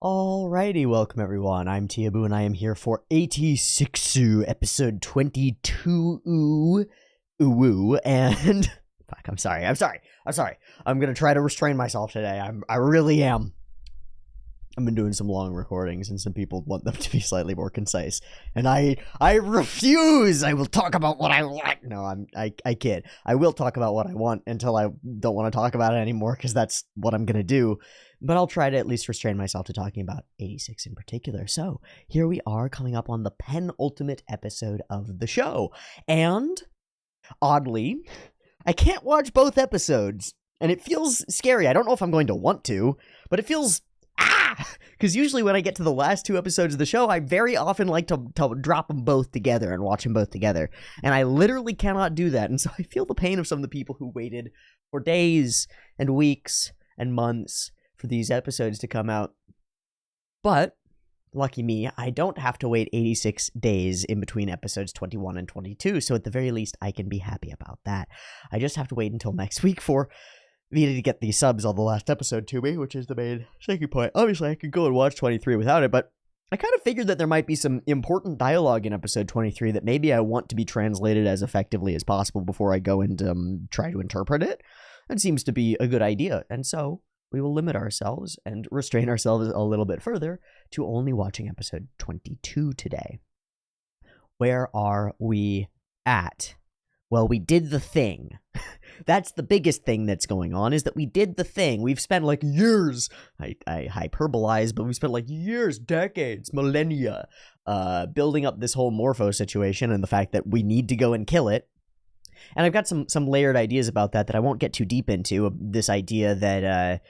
Alrighty, welcome everyone. I'm Teeaboo and I am here for 86 episode 22 and fuck, I'm sorry. I'm gonna try to restrain myself today. I really am. I've been doing some long recordings and some people want them to be slightly more concise. And I refuse! I will talk about what I want! No, I kid. I will talk about what I want until I don't want to talk about it anymore, because that's what I'm gonna do. But I'll try to at least restrain myself to talking about 86 in particular. So, here we are coming up on the penultimate episode of the show. And, oddly, I can't watch both episodes. And it feels scary. I don't know if I'm going to want to, but it feels... Because usually when I get to the last two episodes of the show, I very often like to drop them both together and watch them both together. And I literally cannot do that. And so I feel the pain of some of the people who waited for days and weeks and months for these episodes to come out. But, lucky me, I don't have to wait 86 days in between episodes 21 and 22. So at the very least, I can be happy about that. I just have to wait until next week for Vita to get the subs on the last episode to me, which is the main sticking point. Obviously, I could go and watch 23 without it, but I kind of figured that there might be some important dialogue in episode 23 that maybe I want to be translated as effectively as possible before I go and try to interpret it. That seems to be a good idea, and so we will limit ourselves and restrain ourselves a little bit further to only watching episode 22 today. Where are we at? Well, we did the thing. That's the biggest thing that's going on, is that we did the thing. We've spent like years, I hyperbolize, but we spent like years, decades, millennia, building up this whole Morpho situation and the fact that we need to go and kill it. And I've got some layered ideas about that I won't get too deep into. This idea that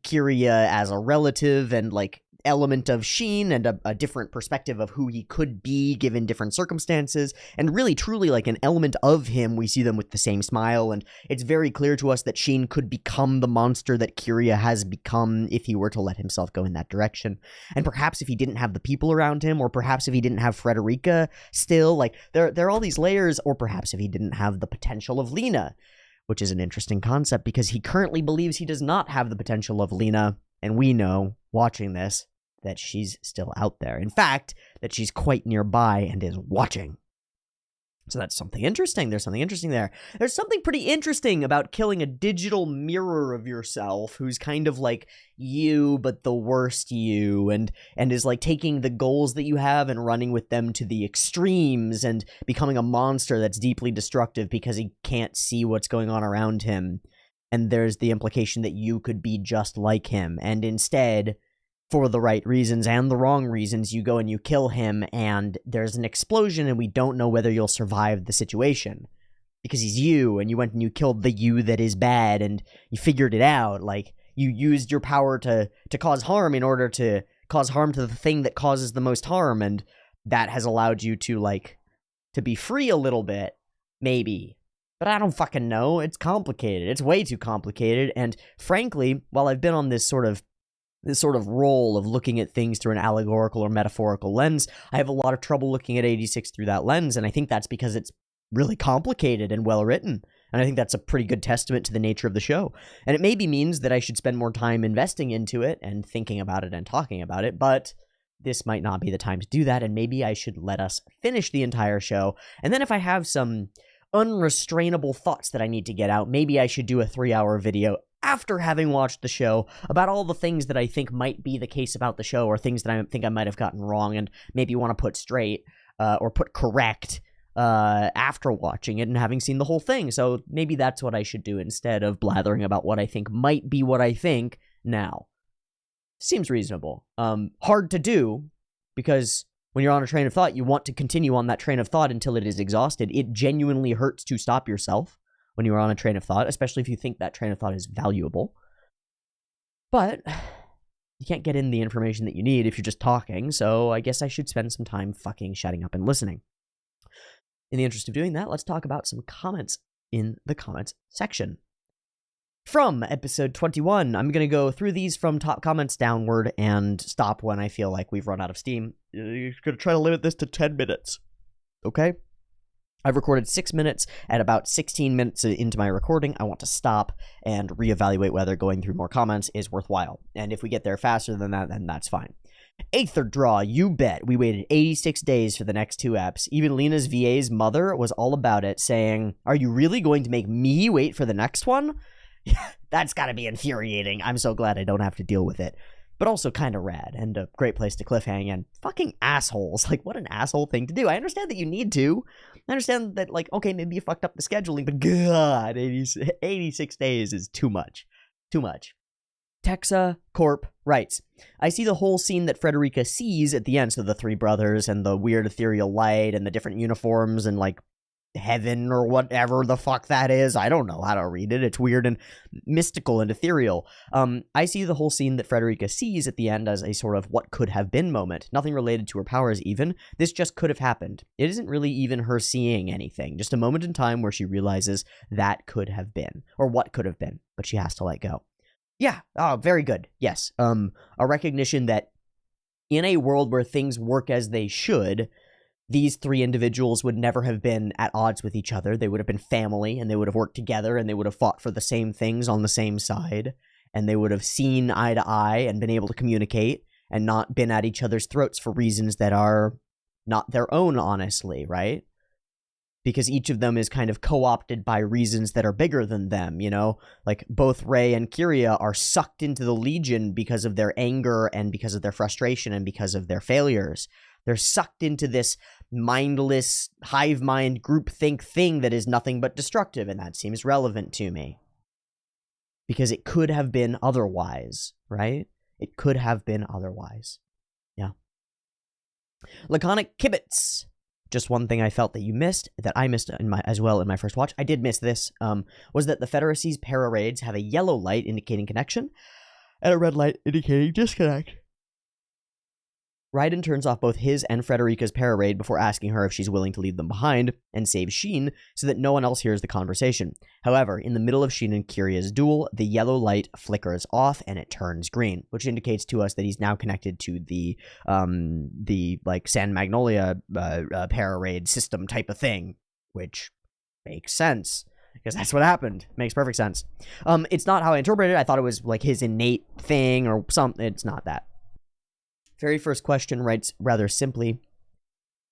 Kiria as a relative and like element of Sheen and a different perspective of who he could be given different circumstances, and really truly like an element of him. We see them with the same smile, and it's very clear to us that Sheen could become the monster that Kiria has become if he were to let himself go in that direction. And perhaps if he didn't have the people around him, or perhaps if he didn't have Frederica still, like there are all these layers, or perhaps if he didn't have the potential of Lena, which is an interesting concept because he currently believes he does not have the potential of Lena, and we know, watching this, that she's still out there. In fact, that she's quite nearby and is watching. So that's something interesting. There's something interesting there. There's something pretty interesting about killing a digital mirror of yourself who's kind of like you, but the worst you, and is like taking the goals that you have and running with them to the extremes and becoming a monster that's deeply destructive because he can't see what's going on around him. And there's the implication that you could be just like him, and instead, for the right reasons and the wrong reasons, you go and you kill him, and there's an explosion, and we don't know whether you'll survive the situation. Because he's you, and you went and you killed the you that is bad, and you figured it out. Like, you used your power to cause harm in order to cause harm to the thing that causes the most harm, and that has allowed you to, like, to be free a little bit, maybe. But I don't fucking know. It's complicated. It's way too complicated, and frankly, while I've been on this sort of role of looking at things through an allegorical or metaphorical lens, I have a lot of trouble looking at 86 through that lens, and I think that's because it's really complicated and well written, and I think that's a pretty good testament to the nature of the show. And it maybe means that I should spend more time investing into it and thinking about it and talking about it, but this might not be the time to do that, and maybe I should let us finish the entire show, and then if I have some unrestrainable thoughts that I need to get out, maybe I should do a 3-hour video after having watched the show about all the things that I think might be the case about the show, or things that I think I might have gotten wrong and maybe want to put straight or put correct after watching it and having seen the whole thing. So maybe that's what I should do instead of blathering about what I think might be what I think now. Seems reasonable. Hard to do, because when you're on a train of thought, you want to continue on that train of thought until it is exhausted. It genuinely hurts to stop yourself when you are on a train of thought, especially if you think that train of thought is valuable. But you can't get in the information that you need if you're just talking, so I guess I should spend some time fucking shutting up and listening. In the interest of doing that, let's talk about some comments in the comments section. From episode 21, I'm going to go through these from top comments downward and stop when I feel like we've run out of steam. You're going to try to limit this to 10 minutes, okay? I've recorded 6 minutes. At about 16 minutes into my recording, I want to stop and reevaluate whether going through more comments is worthwhile. And if we get there faster than that, then that's fine. Aether Draw, you bet. We waited 86 days for the next 2 eps. Even Lena's VA's mother was all about it, saying, "Are you really going to make me wait for the next one?" That's gotta be infuriating. I'm so glad I don't have to deal with it. But also kind of rad, and a great place to cliffhang, and fucking assholes. Like, what an asshole thing to do. I understand that you need to. I understand that, like, okay, maybe you fucked up the scheduling, but god, 86 days is too much. Too much. Texa Corp writes, I see the whole scene that Frederica sees at the end, so the 3 brothers, and the weird ethereal light, and the different uniforms, and, like, heaven or whatever the fuck that is. I don't know how to read it. It's weird and mystical and ethereal. I see the whole scene that Frederica sees at the end as a sort of what could have been moment. Nothing related to her powers even. This just could have happened. It isn't really even her seeing anything. Just a moment in time where she realizes that could have been, or what could have been, but she has to let go. Yeah, very good. Yes. A recognition that in a world where things work as they should, these 3 individuals would never have been at odds with each other. They would have been family, and they would have worked together, and they would have fought for the same things on the same side, and they would have seen eye to eye and been able to communicate and not been at each other's throats for reasons that are not their own, honestly, right? Because each of them is kind of co-opted by reasons that are bigger than them, you know? Like, both Rei and Kiria are sucked into the Legion because of their anger and because of their frustration and because of their failures. They're sucked into this mindless, hive mind, groupthink thing that is nothing but destructive, and that seems relevant to me. Because it could have been otherwise, right? It could have been otherwise. Yeah. Laconic Kibitz. Just one thing I felt that you missed, that I missed as well in my first watch, I did miss this, was that the Federacy's para-raids have a yellow light indicating connection, and a red light indicating disconnect. Raiden turns off both his and Frederica's para-raid before asking her if she's willing to leave them behind and save Sheen so that no one else hears the conversation. However, in the middle of Sheen and Kiria's duel, the yellow light flickers off and it turns green, which indicates to us that he's now connected to the like San Magnolia para-raid system type of thing, which makes sense. Because that's what happened. Makes perfect sense. It's not how I interpreted it. I thought it was like his innate thing or something. It's not that. Very first question writes rather simply,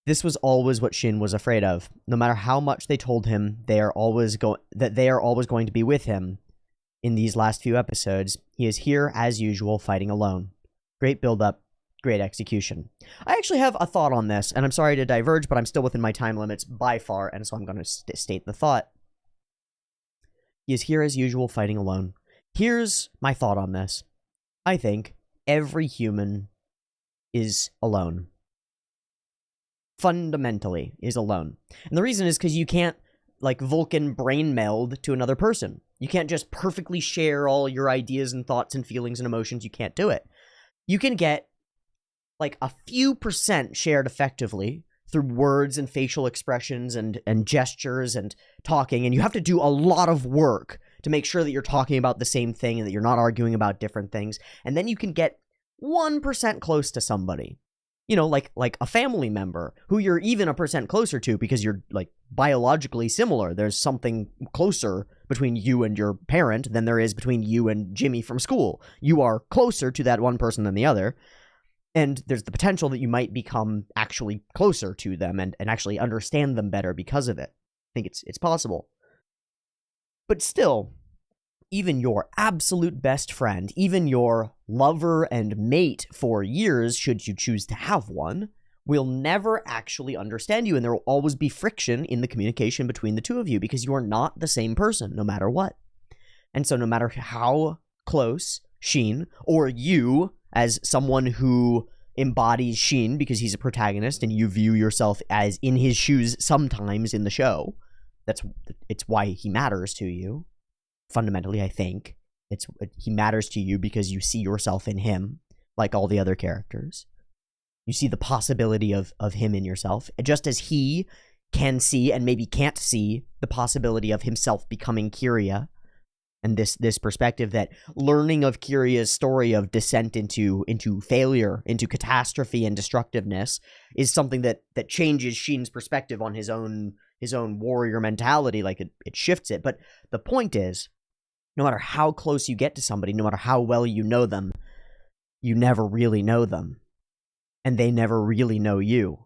this was always what Shin was afraid of. No matter how much they told him they are always going to be with him in these last few episodes, he is here as usual fighting alone. Great build-up, great execution. I actually have a thought on this, and I'm sorry to diverge, but I'm still within my time limits by far, and so I'm going to state the thought. He is here as usual fighting alone. Here's my thought on this. I think every human is alone. Fundamentally is alone. And the reason is because you can't, like, Vulcan brain meld to another person. You can't just perfectly share all your ideas and thoughts and feelings and emotions. You can't do it. You can get, like, a few % shared effectively through words and facial expressions and gestures and talking, and you have to do a lot of work to make sure that you're talking about the same thing and that you're not arguing about different things. And then you can get 1% close to somebody, you know, like a family member who you're even a % closer to because you're, like, biologically similar. There's something closer between you and your parent than there is between you and Jimmy from school. You are closer to that one person than the other, and there's the potential that you might become actually closer to them and actually understand them better because of it. I think it's possible. But still, even your absolute best friend, even your lover and mate for years, should you choose to have one, will never actually understand you, and there will always be friction in the communication between the two of you because you are not the same person, no matter what. And so no matter how close Sheen, or you as someone who embodies Sheen because he's a protagonist and you view yourself as in his shoes sometimes in the show, it's why he matters to you. Fundamentally, I think he matters to you because you see yourself in him, like all the other characters. You see the possibility of him in yourself, just as he can see and maybe can't see the possibility of himself becoming Kiria. And this perspective that learning of Kiria's story of descent into failure, into catastrophe and destructiveness is something that changes Sheen's perspective on his own warrior mentality, like it shifts it. But the point is, no matter how close you get to somebody, no matter how well you know them, you never really know them. And they never really know you.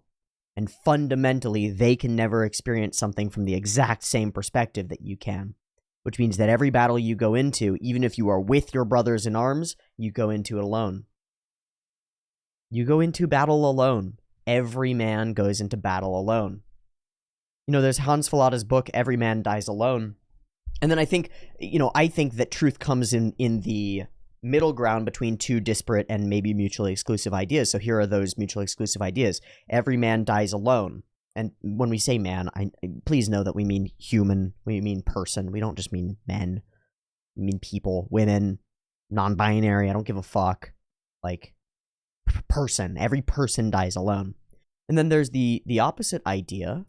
And fundamentally, they can never experience something from the exact same perspective that you can. Which means that every battle you go into, even if you are with your brothers in arms, you go into it alone. You go into battle alone. Every man goes into battle alone. You know, there's Hans Fallada's book, Every Man Dies Alone. And then I think that truth comes in the middle ground between two disparate and maybe mutually exclusive ideas. So here are those mutually exclusive ideas. Every man dies alone. And when we say man, please know that we mean human, we mean person. We don't just mean men. We mean people, women, non-binary, I don't give a fuck. Like, person. Every person dies alone. And then there's the opposite idea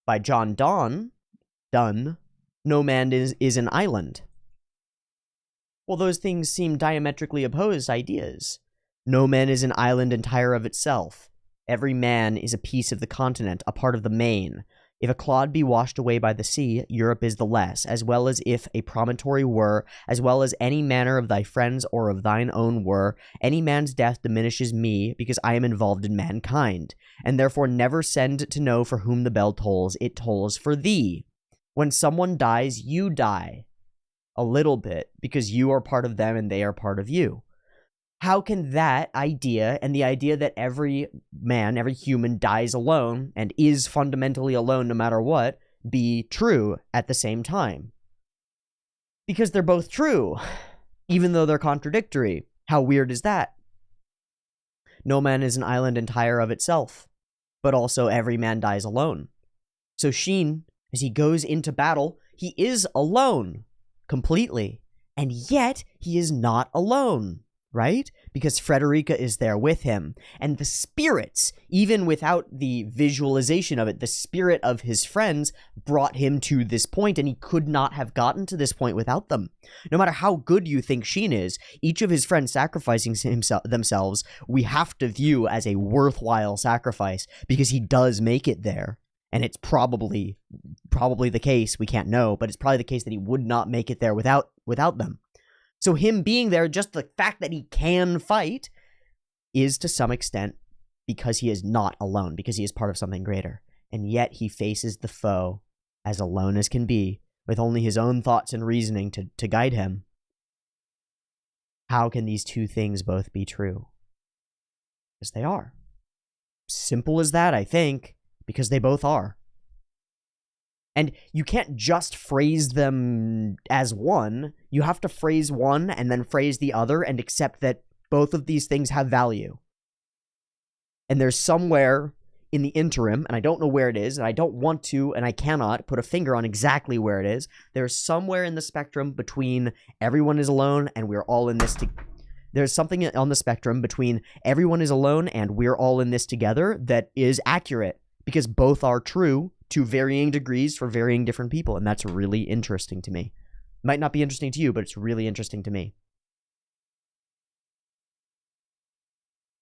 by John Donne, no man is an island. Well, those things seem diametrically opposed ideas. No man is an island entire of itself. Every man is a piece of the continent, a part of the main. If a clod be washed away by the sea, Europe is the less, as well as if a promontory were, as well as any manner of thy friends or of thine own were, any man's death diminishes me, because I am involved in mankind, and therefore never send to know for whom the bell tolls, it tolls for thee. When someone dies, you die. A little bit, because you are part of them and they are part of you. How can that idea, and the idea that every man, every human dies alone, and is fundamentally alone no matter what, be true at the same time? Because they're both true, even though they're contradictory. How weird is that? No man is an island entire of itself, but also every man dies alone. So Sheen, as he goes into battle, he is alone, completely, and yet he is not alone. Right? Because Frederica is there with him. And the spirits, even without the visualization of it, the spirit of his friends brought him to this point, and he could not have gotten to this point without them. No matter how good you think Sheen is, each of his friends sacrificing themselves, we have to view as a worthwhile sacrifice, because he does make it there. And it's probably the case, we can't know, but it's probably the case that he would not make it there without them. So him being there, just the fact that he can fight, is to some extent because he is not alone, because he is part of something greater. And yet he faces the foe as alone as can be, with only his own thoughts and reasoning to guide him. How can these two things both be true? Because they are. Simple as that, I think, because they both are. And you can't just phrase them as one. You have to phrase one and then phrase the other and accept that both of these things have value. And there's somewhere in the interim, and I don't know where it is, and I don't want to, and I cannot put a finger on exactly where it is. There's somewhere in the spectrum between everyone is alone and we're all in this There's something on the spectrum between everyone is alone and we're all in this together that is accurate, because both are true to varying degrees for varying different people, and that's really interesting to me. Might not be interesting to you, but it's really interesting to me.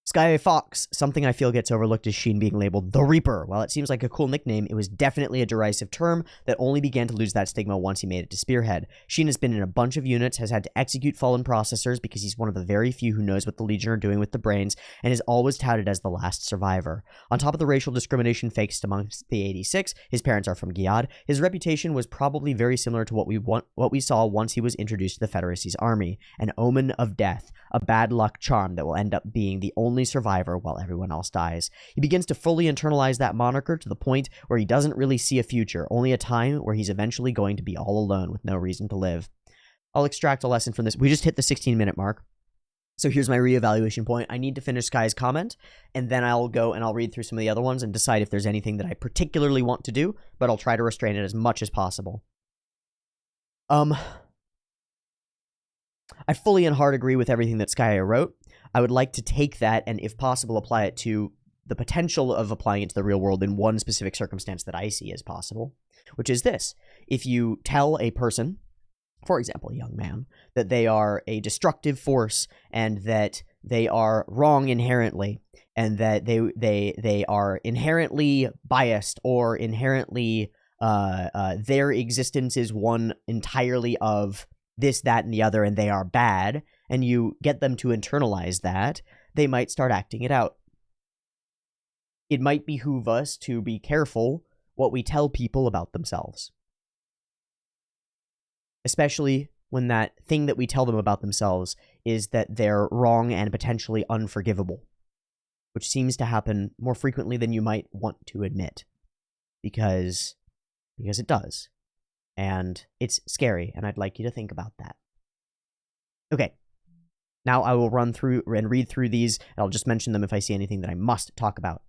Sky Fox, something I feel gets overlooked is Sheen being labeled the Reaper. While it seems like a cool nickname, it was definitely a derisive term that only began to lose that stigma once he made it to Spearhead. Sheen has been in a bunch of units, has had to execute fallen processors because he's one of the very few who knows what the Legion are doing with the brains, and is always touted as the last survivor. On top of the racial discrimination faced amongst the 86, his parents are from Giad. His reputation was probably very similar to what we saw once he was introduced to the Federacy's army, an omen of death, a bad luck charm that will end up being the only survivor while everyone else dies. He begins to fully internalize that moniker to the point where he doesn't really see a future, only a time where he's eventually going to be all alone with no reason to live. I'll extract a lesson from this. We just hit the 16-minute mark. So here's my reevaluation point. I need to finish Sky's comment, and then I'll go and I'll read through some of the other ones and decide if there's anything that I particularly want to do, but I'll try to restrain it as much as possible. I fully and hard agree with everything that Sky wrote. I would like to take that and, if possible, apply it to the potential of applying it to the real world in one specific circumstance that I see as possible, which is this. If you tell a person, for example, a young man, that they are a destructive force and that they are wrong inherently, and that they are inherently biased, or inherently their existence is one entirely of this, that, and the other, and they are bad, and you get them to internalize that, they might start acting it out. It might behoove us to be careful what we tell people about themselves. Especially when that thing that we tell them about themselves is that they're wrong and potentially unforgivable, which seems to happen more frequently than you might want to admit, because it does. And it's scary, and I'd like you to think about that. Okay. Now I will run through and read through these, and I'll just mention them if I see anything that I must talk about.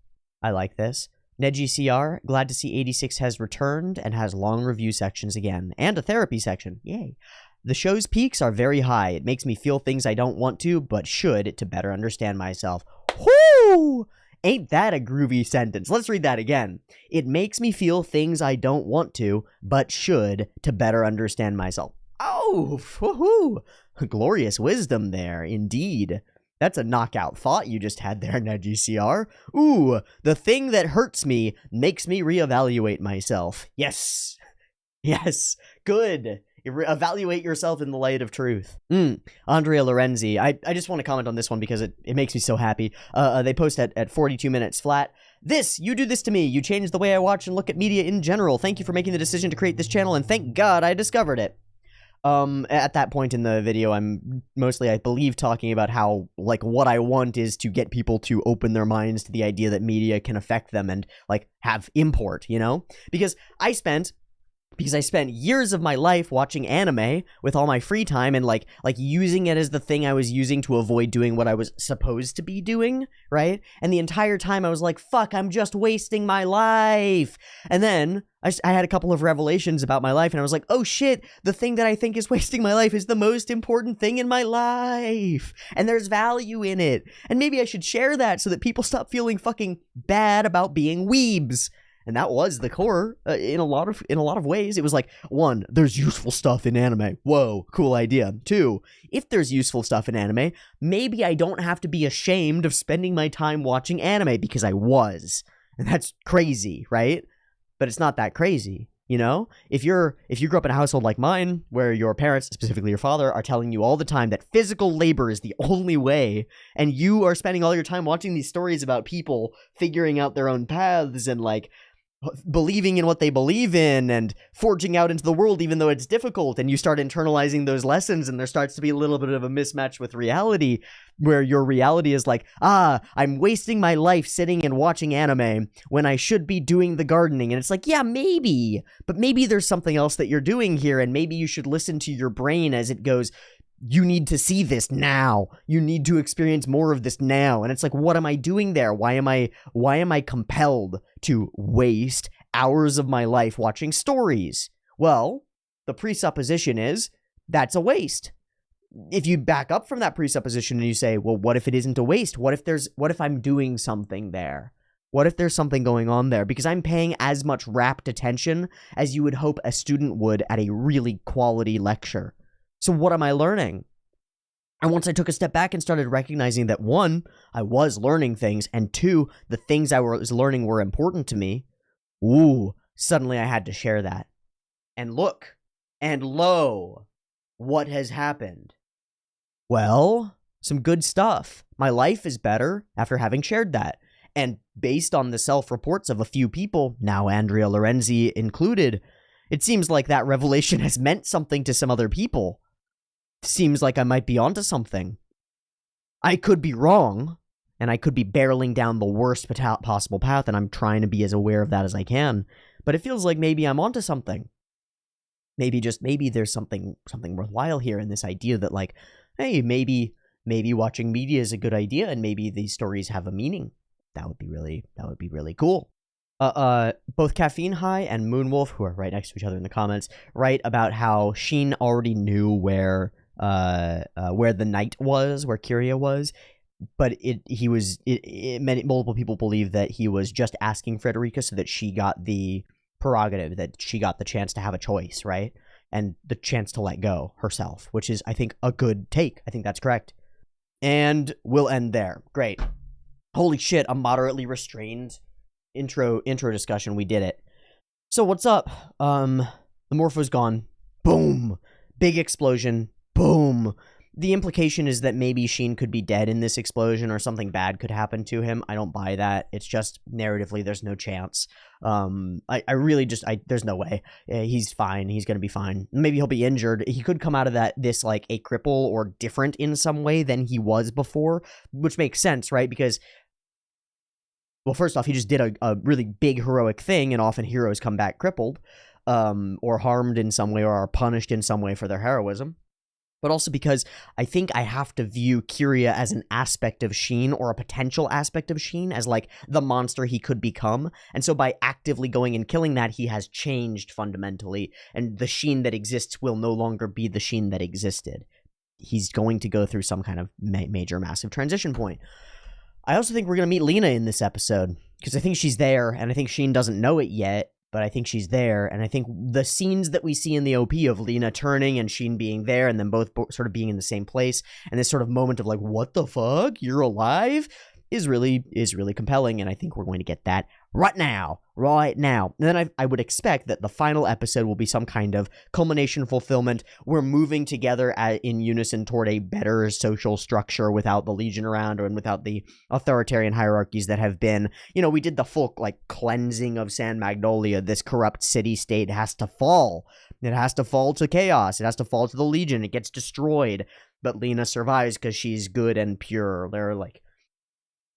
I like this. Neji CR, glad to see 86 has returned and has long review sections again, and a therapy section. Yay. The show's peaks are very high. It makes me feel things I don't want to, but should, to better understand myself. Whoo! Ain't that a groovy sentence? Let's read that again. It makes me feel things I don't want to, but should, to better understand myself. Oh, woohoo! Glorious wisdom there, indeed. That's a knockout thought you just had there, Neji CR. Ooh, the thing that hurts me makes me reevaluate myself. Yes. Yes. Good. Evaluate yourself in the light of truth. Andrea Lorenzi. I just want to comment on this one because it makes me so happy. They post at 42 minutes flat. You do this to me. You change the way I watch and look at media in general. Thank you for making the decision to create this channel, and thank God I discovered it. At that point in the video, I'm mostly, I believe, talking about how, like, what I want is to get people to open their minds to the idea that media can affect them and, like, have import, you know? Because I spent years of my life watching anime with all my free time and like using it as the thing I was using to avoid doing what I was supposed to be doing, right? And the entire time I was like, fuck, I'm just wasting my life. And then I had a couple of revelations about my life, and I was like, oh shit, the thing that I think is wasting my life is the most important thing in my life. And there's value in it. And maybe I should share that so that people stop feeling fucking bad about being weebs. And that was the core in a lot of ways. It was like, 1, there's useful stuff in anime. Whoa, cool idea. 2, if there's useful stuff in anime, maybe I don't have to be ashamed of spending my time watching anime, because I was. And that's crazy, right? But it's not that crazy, you know? If you grew up in a household like mine, where your parents, specifically your father, are telling you all the time that physical labor is the only way, and you are spending all your time watching these stories about people figuring out their own paths and, like, believing in what they believe in and forging out into the world even though it's difficult, and you start internalizing those lessons, and there starts to be a little bit of a mismatch with reality, where your reality is like, I'm wasting my life sitting and watching anime when I should be doing the gardening. And it's like, yeah, maybe, but maybe there's something else that you're doing here, and maybe you should listen to your brain as it goes, you need to see this now. You need to experience more of this now. And it's like, what am I doing there? Why am I compelled to waste hours of my life watching stories? Well, the presupposition is that's a waste. If you back up from that presupposition and you say, well, what if it isn't a waste? What if I'm doing something there? What if there's something going on there? Because I'm paying as much rapt attention as you would hope a student would at a really quality lecture. So what am I learning? And once I took a step back and started recognizing that, 1, I was learning things, and 2, the things I was learning were important to me, suddenly I had to share that. And look, and lo, what has happened? Well, some good stuff. My life is better after having shared that. And based on the self-reports of a few people, now Andrea Lorenzi included, it seems like that revelation has meant something to some other people. Seems like I might be onto something. I could be wrong, and I could be barreling down the worst possible path, and I'm trying to be as aware of that as I can. But it feels like maybe I'm onto something. Maybe there's something worthwhile here in this idea that, like, hey, maybe watching media is a good idea, and maybe these stories have a meaning. That would be really cool. Both Caffeine High and Moonwolf, who are right next to each other in the comments, write about how Sheen already knew where the knight was, where Kiria was, but multiple people believe that he was just asking Frederica so that she got the prerogative, that she got the chance to have a choice, right? And the chance to let go herself, which is, I think, a good take. I think that's correct. And we'll end there. Great. Holy shit, a moderately restrained intro discussion. We did it. So what's up? The Morpho's gone. Boom. Big explosion. Boom. The implication is that maybe Sheen could be dead in this explosion or something bad could happen to him. I don't buy that. It's just narratively, there's no chance. I really just, there's no way. He's fine. He's going to be fine. Maybe he'll be injured. He could come out of this like a cripple or different in some way than he was before, which makes sense, right? Because, well, first off, he just did a really big heroic thing, and often heroes come back crippled, or harmed in some way, or are punished in some way for their heroism. But also because I think I have to view Kiria as an aspect of Sheen, or a potential aspect of Sheen, as like the monster he could become. And so by actively going and killing that, he has changed fundamentally, and the Sheen that exists will no longer be the Sheen that existed. He's going to go through some kind of major, massive transition point. I also think we're going to meet Lena in this episode, because I think she's there, and I think Sheen doesn't know it yet, but I think she's there, and I think the scenes that we see in the OP of Lena turning and Sheen being there, and then both sort of being in the same place, and this sort of moment of like, what the fuck? You're alive? Is really compelling, and I think we're going to get that right now. And then I would expect that the final episode will be some kind of culmination fulfillment. We're moving together in unison toward a better social structure without the Legion around, and without the authoritarian hierarchies that have been, we did the full like cleansing of San Magnolia. This corrupt city-state has to fall. It has to fall to chaos. It has to fall to the Legion. It gets destroyed. But Lena survives because she's good and pure.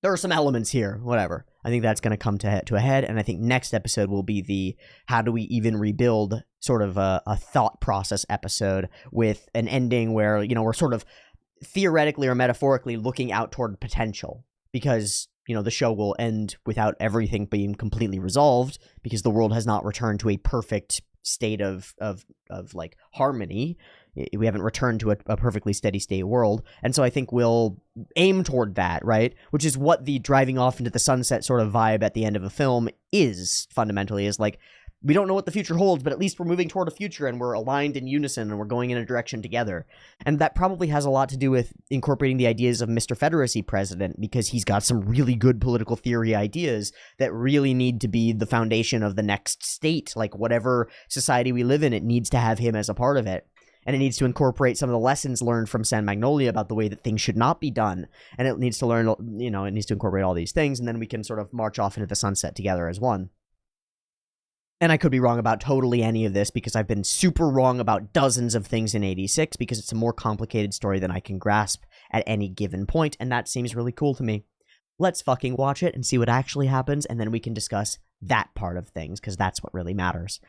There are some elements here, whatever. I think that's going to come to a head, and I think next episode will be the how do we even rebuild sort of a thought process episode with an ending where, we're sort of theoretically or metaphorically looking out toward potential, because, the show will end without everything being completely resolved, because the world has not returned to a perfect state of like harmony. We haven't returned to a perfectly steady state world. And so I think we'll aim toward that, right? Which is what the driving off into the sunset sort of vibe at the end of a film is, fundamentally, is like, we don't know what the future holds, but at least we're moving toward a future, and we're aligned in unison, and we're going in a direction together. And that probably has a lot to do with incorporating the ideas of Mr. Federacy President, because he's got some really good political theory ideas that really need to be the foundation of the next state. Like, whatever society we live in, it needs to have him as a part of it. And it needs to incorporate some of the lessons learned from San Magnolia about the way that things should not be done. And it needs to learn, it needs to incorporate all these things, and then we can sort of march off into the sunset together as one. And I could be wrong about totally any of this, because I've been super wrong about dozens of things in 86, because it's a more complicated story than I can grasp at any given point, and that seems really cool to me. Let's fucking watch it and see what actually happens, and then we can discuss that part of things, because that's what really matters.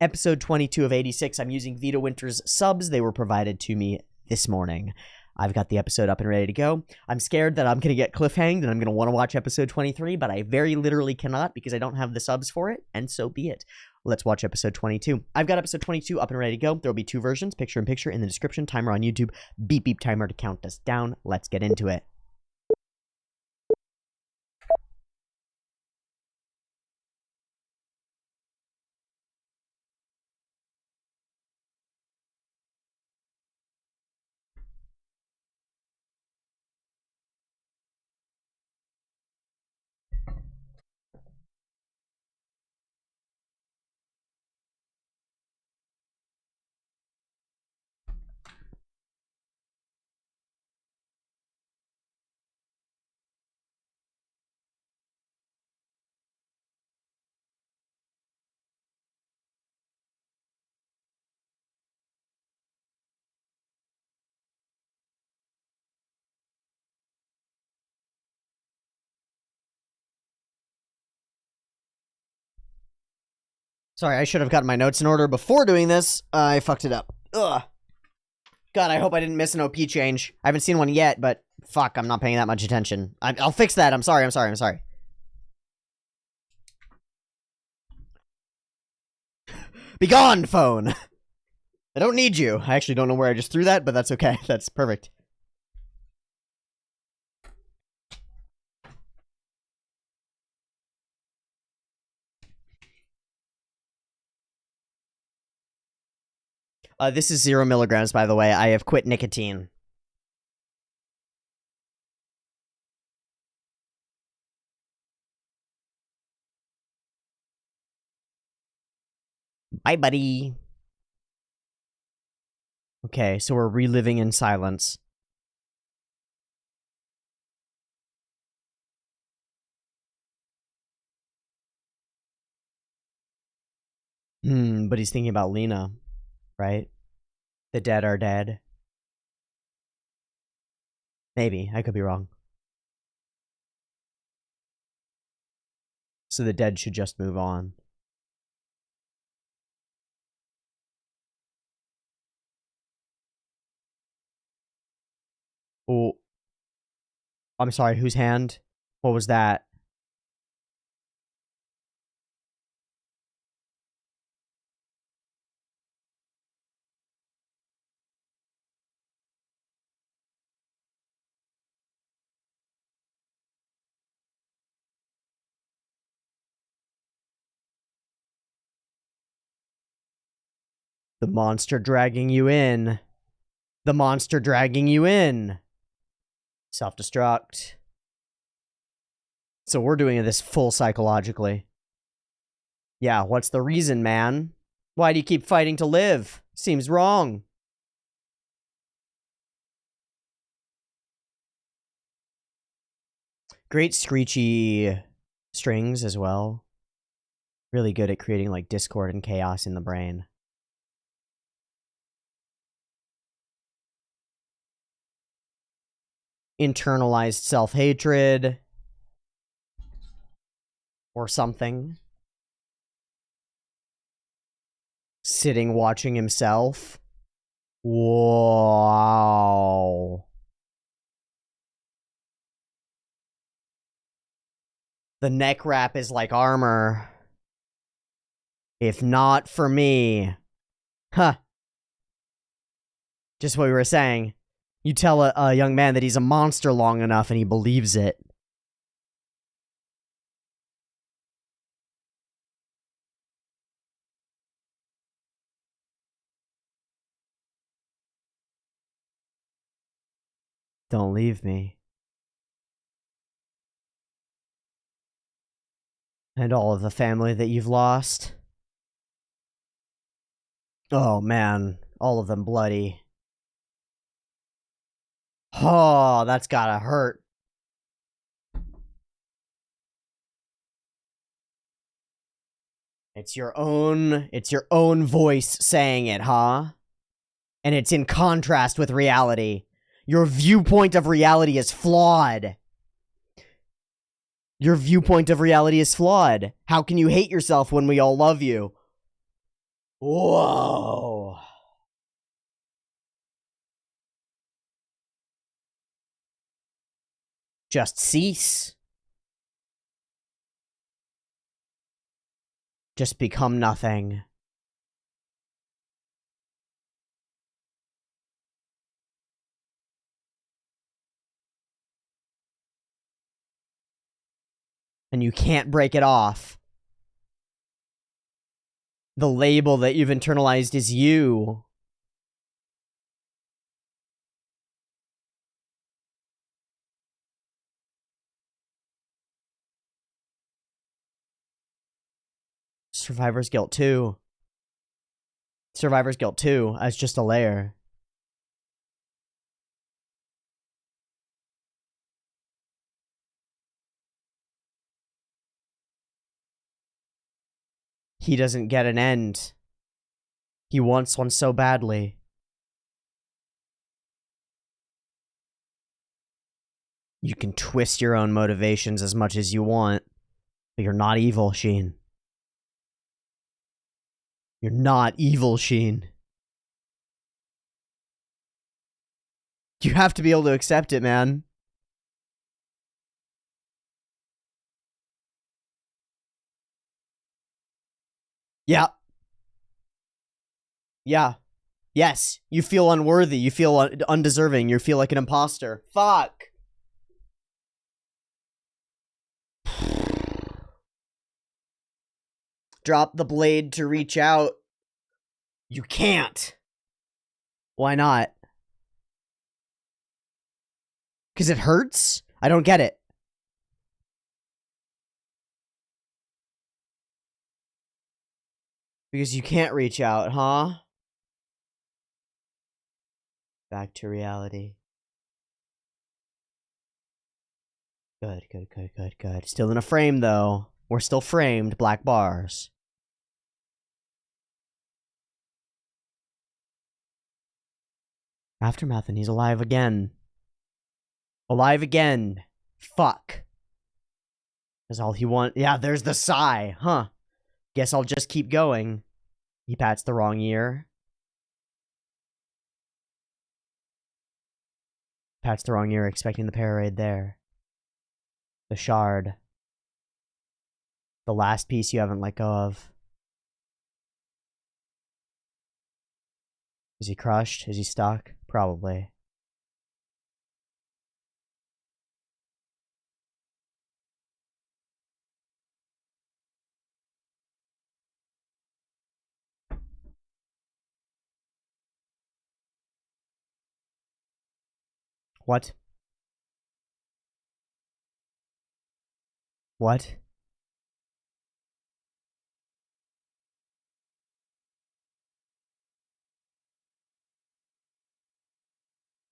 Episode 22 of 86, I'm using Vita Winter's subs. They were provided to me this morning. I've got the episode up and ready to go. I'm scared that I'm going to get cliffhanged and I'm going to want to watch episode 23, but I very literally cannot, because I don't have the subs for it, and so be it. Let's watch episode 22. I've got episode 22 up and ready to go. There will be two versions, picture-in-picture in the description, timer on YouTube, beep beep timer to count us down. Let's get into it. Sorry, I should have gotten my notes in order before doing this. I fucked it up. Ugh. God, I hope I didn't miss an OP change. I haven't seen one yet, but fuck, I'm not paying that much attention. I'll fix that. I'm sorry. Be gone, phone! I don't need you. I actually don't know where I just threw that, but that's okay. That's perfect. This is 0 milligrams, by the way. I have quit nicotine. Bye, buddy. Okay, so we're reliving in silence. But he's thinking about Lena, right? The dead are dead. Maybe. I could be wrong. So the dead should just move on. Oh. I'm sorry, whose hand? What was that? The monster dragging you in. The monster dragging you in. Self-destruct. So we're doing this full psychologically. Yeah, what's the reason, man? Why do you keep fighting to live? Seems wrong. Great screechy strings as well. Really good at creating like discord and chaos in the brain. Internalized self-hatred. Or something. Sitting watching himself. Wow. The neck wrap is like armor. If not for me. Huh. Just what we were saying. You tell a young man that he's a monster long enough and he believes it. Don't leave me. And all of the family that you've lost. Oh man, all of them bloody. Oh, that's gotta hurt. It's your own voice saying it, huh? And it's in contrast with reality. Your viewpoint of reality is flawed. Your viewpoint of reality is flawed. How can you hate yourself when we all love you? Whoa. Just cease. Just become nothing. And you can't break it off. The label that you've internalized is you. Survivor's Guilt 2. Survivor's Guilt 2 as just a layer. He doesn't get an end. He wants one so badly. You can twist your own motivations as much as you want, but you're not evil, Sheen. You're not evil, Sheen. You have to be able to accept it, man. Yeah. Yeah. Yes. You feel unworthy. You feel undeserving. You feel like an imposter. Fuck. Drop the blade to reach out. You can't. Why not? Because it hurts? I don't get it. Because you can't reach out, huh? Back to reality. Good, good, good, good, good. Still in a frame, though. We're still framed, black bars. Aftermath, and he's alive again. Alive again. Fuck. That's all he wants. Yeah, there's the sigh. Huh. Guess I'll just keep going. He pats the wrong ear. Pats the wrong ear, expecting the parade there. The shard. The last piece you haven't let go of. Is he crushed? Is he stuck? Probably. What? What?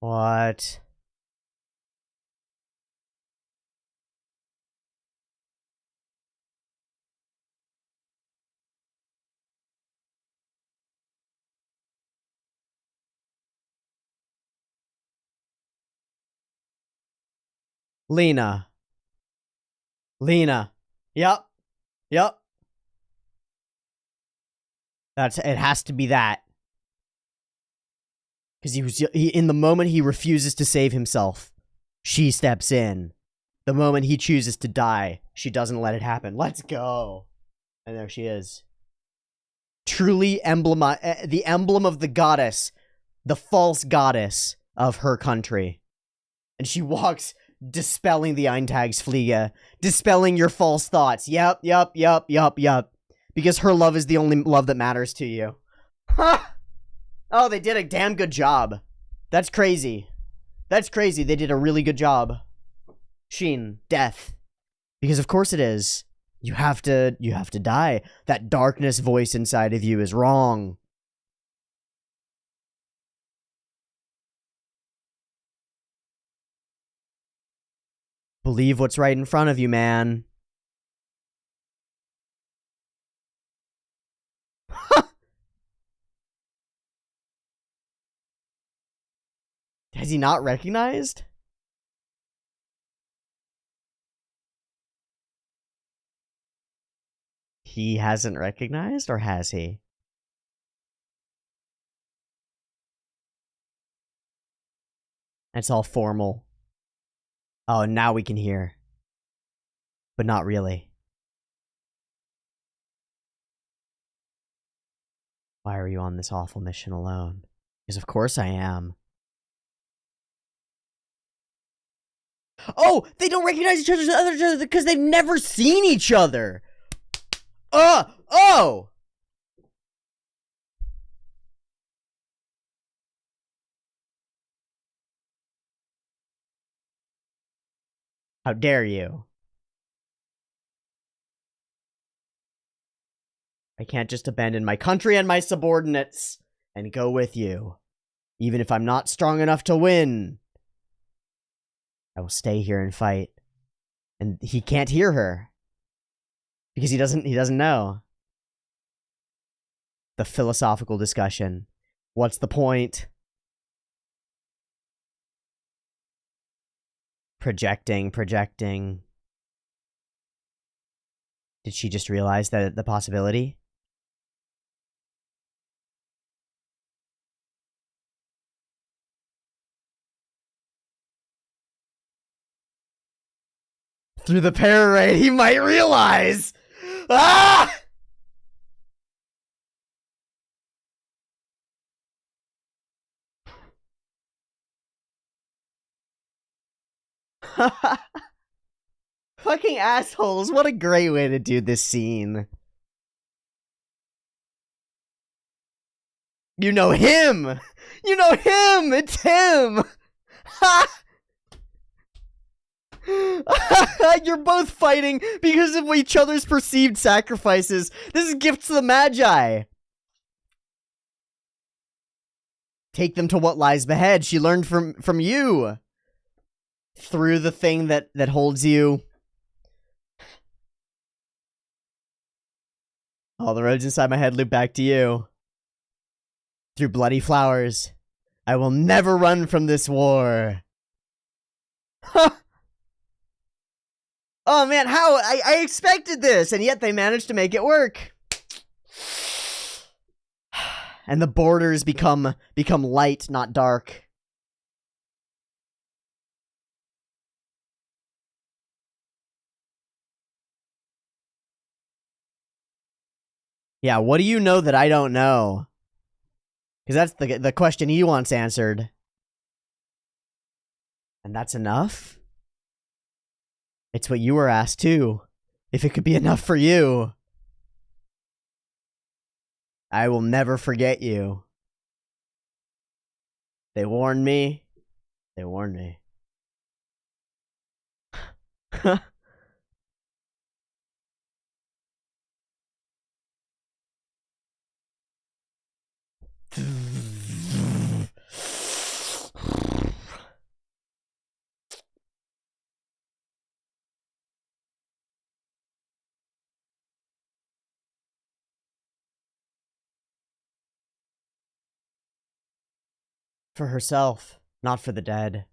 What? Lena. Lena. Yep. Yep. It has to be that. Because in the moment he refuses to save himself, she steps in. The moment he chooses to die, she doesn't let it happen. Let's go. And there she is. Truly the emblem of the goddess, the false goddess of her country. And she walks dispelling the Eintagsfliege, dispelling your false thoughts. Yep. Because her love is the only love that matters to you. Ha! Oh, they did a damn good job. That's crazy. That's crazy. They did a really good job. Sheen, death. Because of course it is. You have to die. That darkness voice inside of you is wrong. Believe what's right in front of you, man. Has he not recognized? He hasn't recognized, or has he? It's all formal. Oh, now we can hear. But not really. Why are you on this awful mission alone? Because of course I am. Oh, they don't recognize each other because they've never seen each other. Oh! How dare you? I can't just abandon my country and my subordinates and go with you. Even if I'm not strong enough to win. I will stay here and fight. And he can't hear her. Because he doesn't know. The philosophical discussion. What's the point? Projecting. Did she just realize that the possibility? Through the parade, he might realize! Ah! Fucking assholes, what a great way to do this scene. You know him! You know him! It's him! Ha! You're both fighting because of each other's perceived sacrifices. This is gifts to the Magi. Take them to what lies ahead. She learned from you. Through the thing that holds you. All the roads inside my head loop back to you. Through bloody flowers. I will never run from this war. Huh. Oh man, how? I expected this, and yet they managed to make it work. And the borders become light, not dark. Yeah, what do you know that I don't know? Because that's the question he wants answered. And that's enough? It's what you were asked too. If it could be enough for you. I will never forget you. They warned me. They warned me. For herself, not for the dead.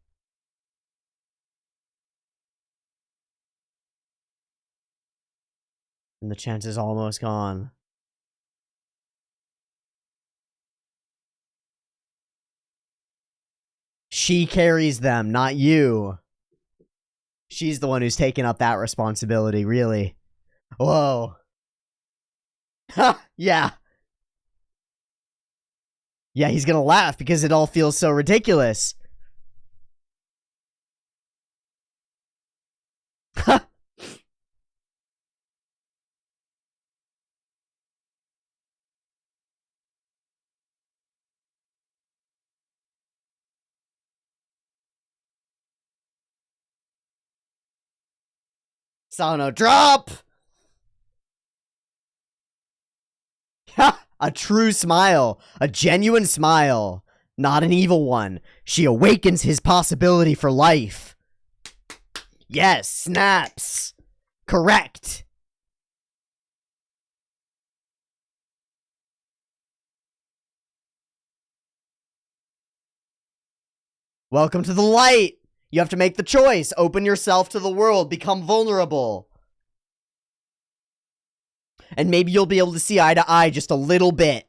And the chance is almost gone. She carries them, not you. She's the one who's taking up that responsibility, really. Whoa. Ha! Yeah. Yeah, he's gonna laugh because it all feels so ridiculous. Ha! Sano, drop! Ha! A true smile. A genuine smile. Not an evil one. She awakens his possibility for life. Yes, snaps. Correct. Welcome to the light. You have to make the choice. Open yourself to the world. Become vulnerable. And maybe you'll be able to see eye to eye just a little bit.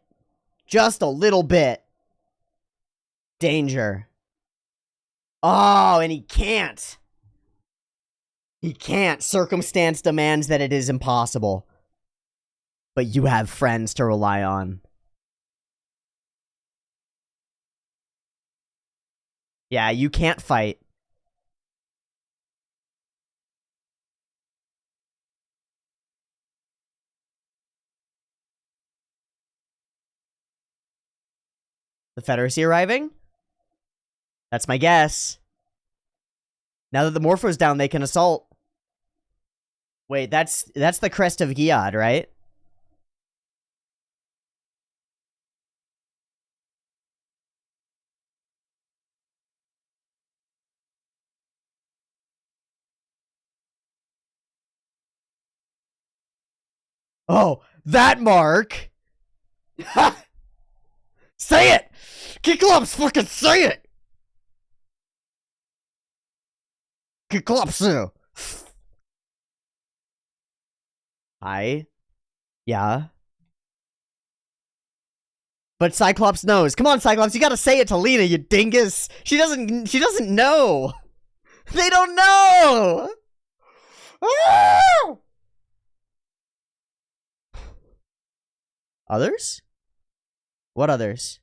Just a little bit. Danger. Oh, and he can't. He can't. Circumstance demands that it is impossible. But you have friends to rely on. Yeah, you can't fight. The Confederacy arriving? That's my guess. Now that the Morpho's down, they can assault. Wait, that's the crest of Giad, right? Oh, that mark! Ha! Say it! Kiklops, fucking say it! Kiklopsu! Yeah. But Cyclops knows. Come on, Cyclops, you gotta say it to Lena, you dingus! She doesn't know! They don't know! Ah! Others? What others?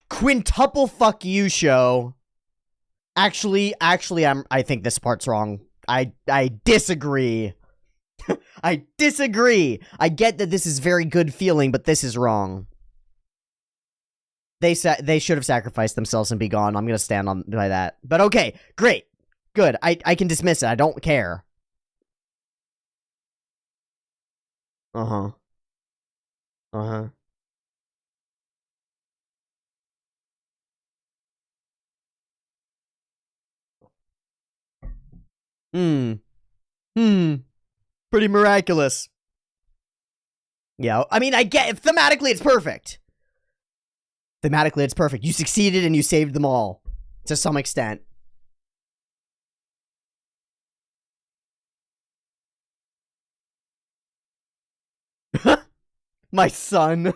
Quintuple fuck you show. Actually, I think this part's wrong. I disagree. I disagree. I get that this is very good feeling, but this is wrong. They should have sacrificed themselves and be gone. I'm gonna stand on by that. But okay, great, good. I can dismiss it. I don't care. Uh-huh. Uh-huh. Hmm. Hmm. Pretty miraculous. Yeah, I mean, I get thematically it's perfect. Thematically it's perfect. You succeeded and you saved them all to some extent. My son.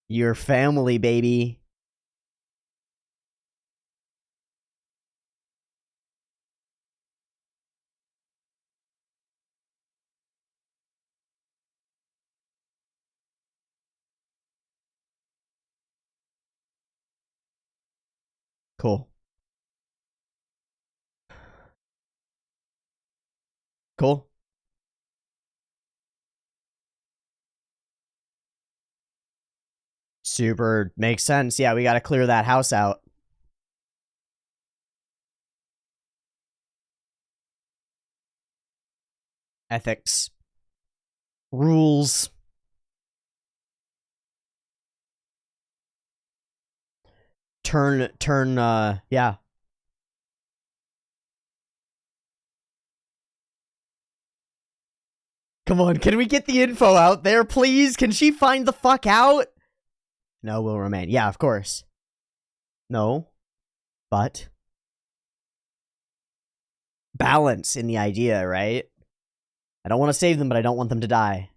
Your family, baby. Cool. Cool. Super makes sense. Yeah, we gotta clear that house out. Ethics. Rules. Yeah. Come on, can we get the info out there, please? Can she find the fuck out? No, will remain. Yeah, of course. No. But balance in the idea, right? I don't want to save them, but I don't want them to die.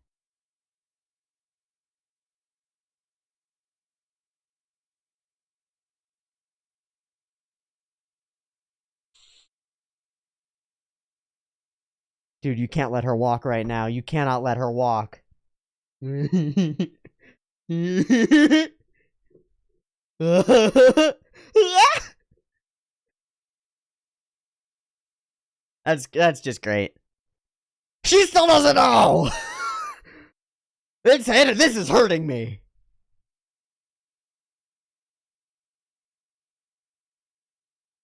Dude, you can't let her walk right now. You cannot let her walk. That's just great. She still doesn't know. This is hurting me.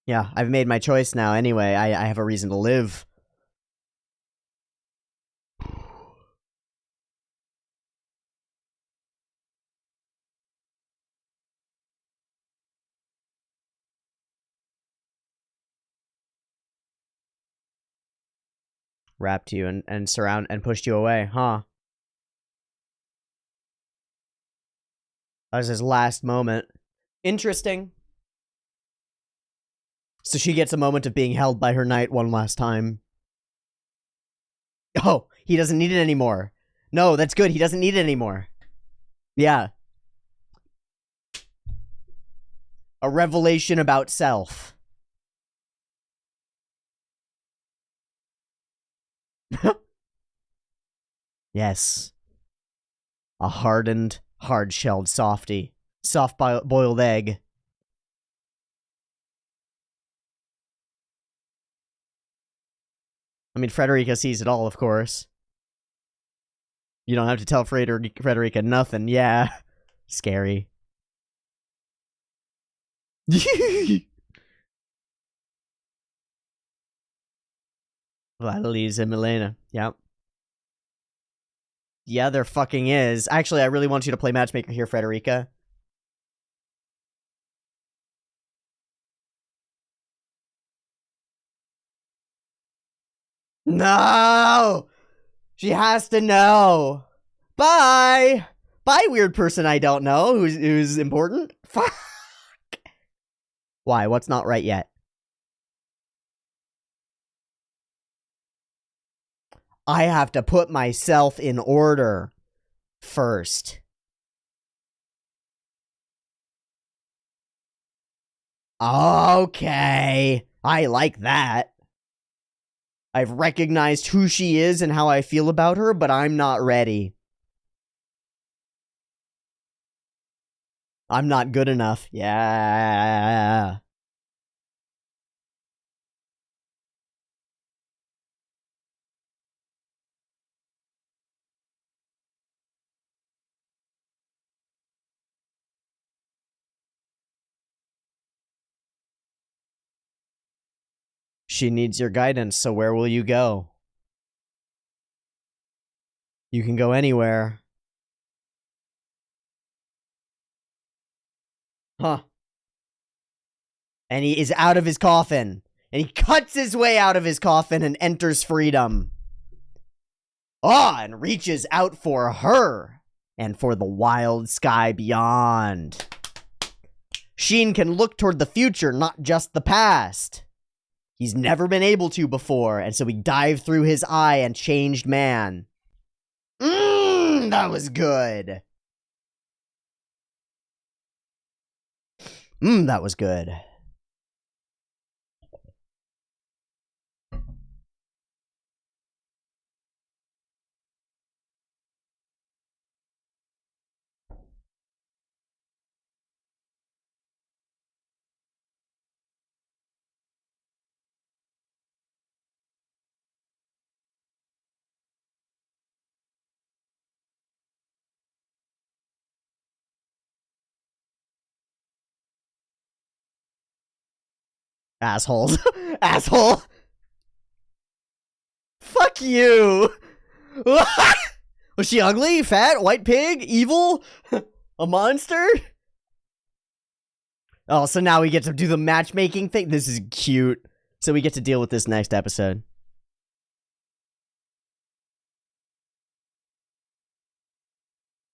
Yeah, I've made my choice now. Anyway, I have a reason to live. Wrapped you and surround and pushed you away, huh? That was his last moment. Interesting. So she gets a moment of being held by her knight one last time. Oh, he doesn't need it anymore. No, that's good. He doesn't need it anymore. Yeah. A revelation about self. Yes. A hardened, hard-shelled softie. Soft-boiled egg. I mean, Frederica sees it all, of course. You don't have to tell Frederica nothing. Yeah. Scary. Vladilise and Milena. Yep. Yeah, there fucking is. Actually, I really want you to play matchmaker here, Frederica. No! She has to know. Bye! Bye, weird person I don't know who's important. Fuck! Why? What's not right yet? I have to put myself in order first. Okay. I like that. I've recognized who she is and how I feel about her, but I'm not ready. I'm not good enough. Yeah. She needs your guidance, so where will you go? You can go anywhere. Huh. And he is out of his coffin. And he cuts his way out of his coffin and enters freedom. And reaches out for her. And for the wild sky beyond. Sheen can look toward the future, not just the past. He's never been able to before, and so he dived through his eye and changed man. That was good. That was good. Assholes. Asshole. Fuck you. Was she ugly? Fat? White pig? Evil? A monster? Oh, so now we get to do the matchmaking thing? This is cute. So we get to deal with this next episode.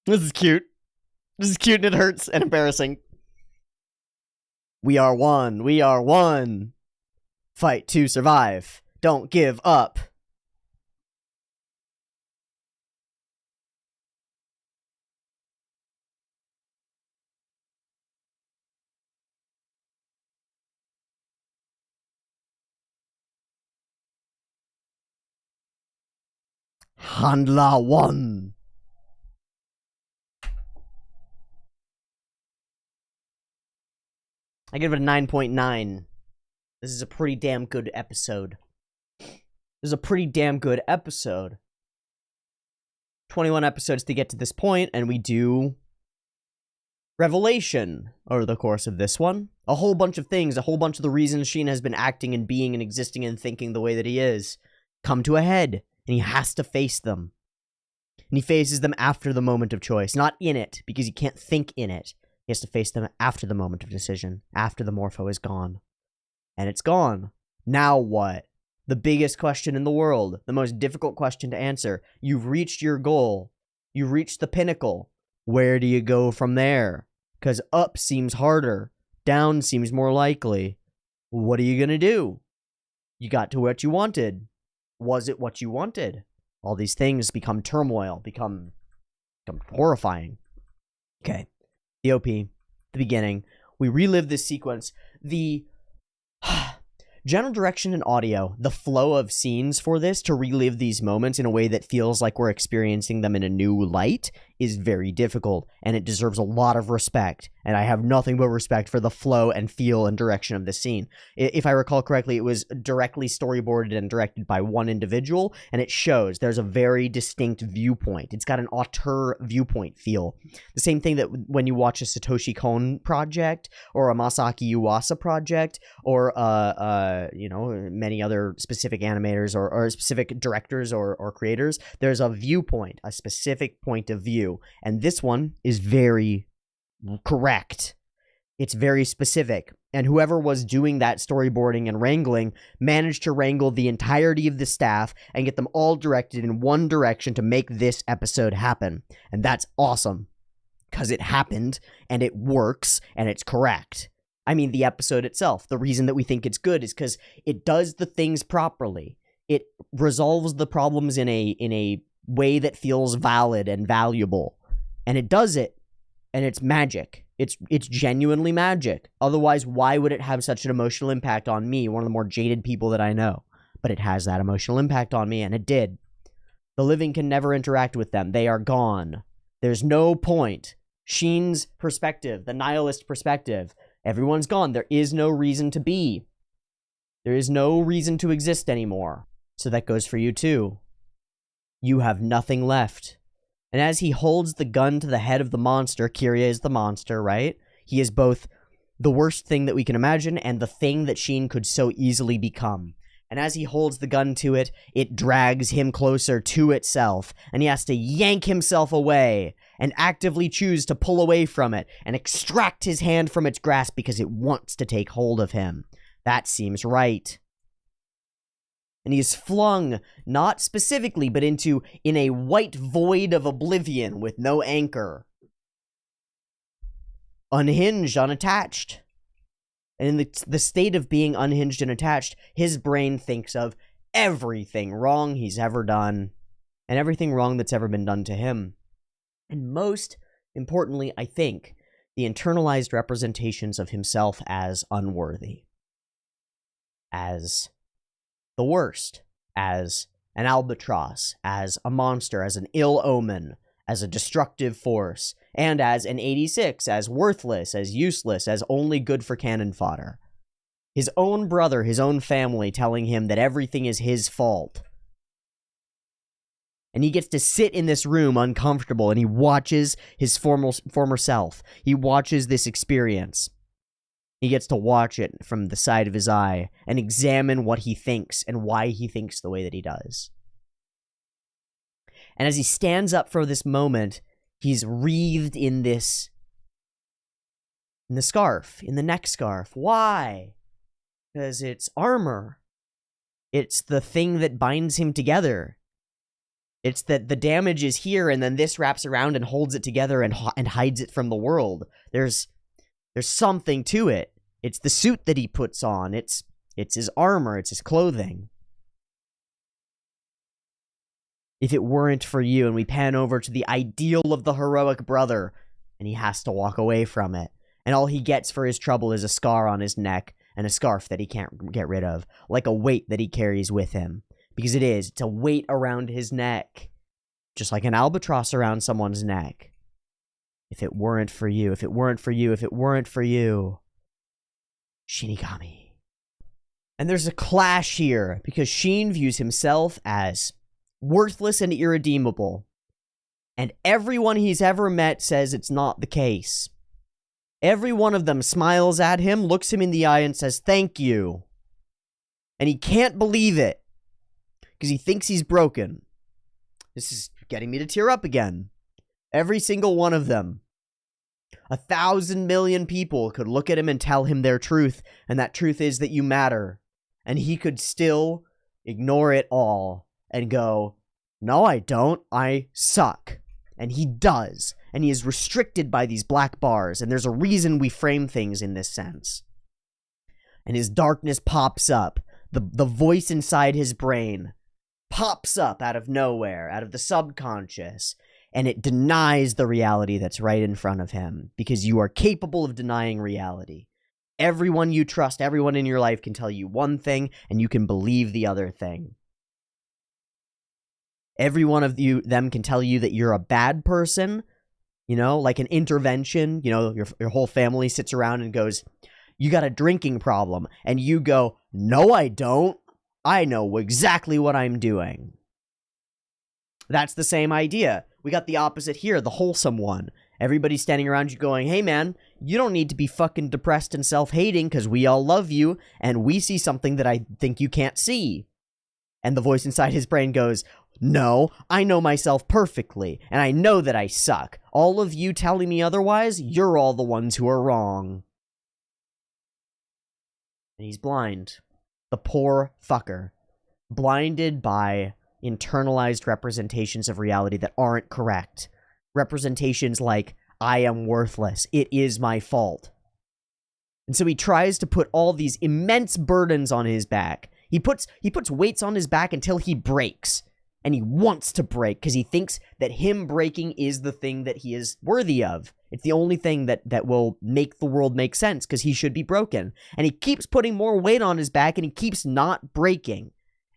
This is cute. This is cute and it hurts and embarrassing. We are one. We are one. Fight to survive. Don't give up. Handler 1. I give it a 9.9. This is a pretty damn good episode. This is a pretty damn good episode. 21 episodes to get to this point, and we do revelation over the course of this one. A whole bunch of things, a whole bunch of the reasons Sheen has been acting and being and existing and thinking the way that he is come to a head, and he has to face them. And he faces them after the moment of choice, not in it, because he can't think in it. He has to face them after the moment of decision, after the Morpho is gone. And it's gone. Now what? The biggest question in the world, the most difficult question to answer. You've reached your goal. You've reached the pinnacle. Where do you go from there? Because up seems harder. Down seems more likely. What are you going to do? You got to what you wanted. Was it what you wanted? All these things become turmoil, become horrifying. Okay. The OP, the beginning. We relive this sequence. The general direction and audio, the flow of scenes for this to relive these moments in a way that feels like we're experiencing them in a new light is very difficult, and it deserves a lot of respect, and I have nothing but respect for the flow and feel and direction of the scene. If I recall correctly, it was directly storyboarded and directed by one individual, and it shows there's a very distinct viewpoint. It's got an auteur viewpoint feel. The same thing that when you watch a Satoshi Kon project, or a Masaki Yuasa project, or many other specific animators or specific directors or creators, there's a viewpoint, a specific point of view. And this one is very correct. It's very specific. And whoever was doing that storyboarding and wrangling managed to wrangle the entirety of the staff and get them all directed in one direction to make this episode happen. And that's awesome. Because it happened, and it works, and it's correct. I mean, the episode itself, the reason that we think it's good is because it does the things properly. It resolves the problems in a way that feels valid and valuable. And it does it. And it's magic. It's genuinely magic. Otherwise, why would it have such an emotional impact on me, one of the more jaded people that I know? But it has that emotional impact on me, and it did. The living can never interact with them. They are gone. There's no point. Sheen's perspective, the nihilist perspective, everyone's gone. There is no reason to be. There is no reason to exist anymore. So that goes for you too. You have nothing left. And as he holds the gun to the head of the monster, Kiria is the monster, right? He is both the worst thing that we can imagine and the thing that Sheen could so easily become. And as he holds the gun to it, it drags him closer to itself, and he has to yank himself away and actively choose to pull away from it and extract his hand from its grasp because it wants to take hold of him. That seems right. And he is flung, not specifically, but in a white void of oblivion with no anchor. Unhinged, unattached. And in the state of being unhinged and attached, his brain thinks of everything wrong he's ever done, and everything wrong that's ever been done to him. And most importantly, I think, the internalized representations of himself as unworthy. As the worst. As an albatross. As a monster. As an ill omen. As a destructive force, and as an 86, as worthless, as useless, as only good for cannon fodder. His own brother, his own family telling him that everything is his fault. And he gets to sit in this room uncomfortable, and he watches his former self. He watches this experience. He gets to watch it from the side of his eye and examine what he thinks and why he thinks the way that he does. And as he stands up for this moment, he's wreathed in the scarf, in the neck scarf. Why? Because it's armor. It's the thing that binds him together. It's that the damage is here, and then this wraps around and holds it together and hides it from the world. There's something to it. It's the suit that he puts on. It's his armor. It's his clothing. If it weren't for you, and we pan over to the ideal of the heroic brother, and he has to walk away from it. And all he gets for his trouble is a scar on his neck and a scarf that he can't get rid of, like a weight that he carries with him. Because it's a weight around his neck, just like an albatross around someone's neck. If it weren't for you, if it weren't for you, if it weren't for you, Shinigami. And there's a clash here, because Shin views himself as worthless and irredeemable. And everyone he's ever met says it's not the case. Every one of them smiles at him, looks him in the eye, and says, "Thank you." And he can't believe it, because he thinks he's broken. This is getting me to tear up again. Every single one of them. 1,000 million people could look at him and tell him their truth, and that truth is that you matter. And he could still ignore it all and go, "No, I don't. I suck." And he does. And he is restricted by these black bars. And there's a reason we frame things in this sense. And his darkness pops up. The voice inside his brain pops up out of nowhere, out of the subconscious. And it denies the reality that's right in front of him. Because you are capable of denying reality. Everyone you trust, everyone in your life can tell you one thing, and you can believe the other thing. Every one of them can tell you that you're a bad person, like an intervention. Your whole family sits around and goes, "You got a drinking problem." And you go, "No, I don't. I know exactly what I'm doing." That's the same idea. We got the opposite here, the wholesome one. Everybody's standing around you going, "Hey man, you don't need to be fucking depressed and self-hating because we all love you and we see something that I think you can't see." And the voice inside his brain goes, "No, I know myself perfectly, and I know that I suck. All of you telling me otherwise, you're all the ones who are wrong." And he's blind. The poor fucker. Blinded by internalized representations of reality that aren't correct. Representations like, "I am worthless. It is my fault." And so he tries to put all these immense burdens on his back. He puts weights on his back until he breaks. And he wants to break because he thinks that him breaking is the thing that he is worthy of. It's the only thing that will make the world make sense because he should be broken. And he keeps putting more weight on his back and he keeps not breaking.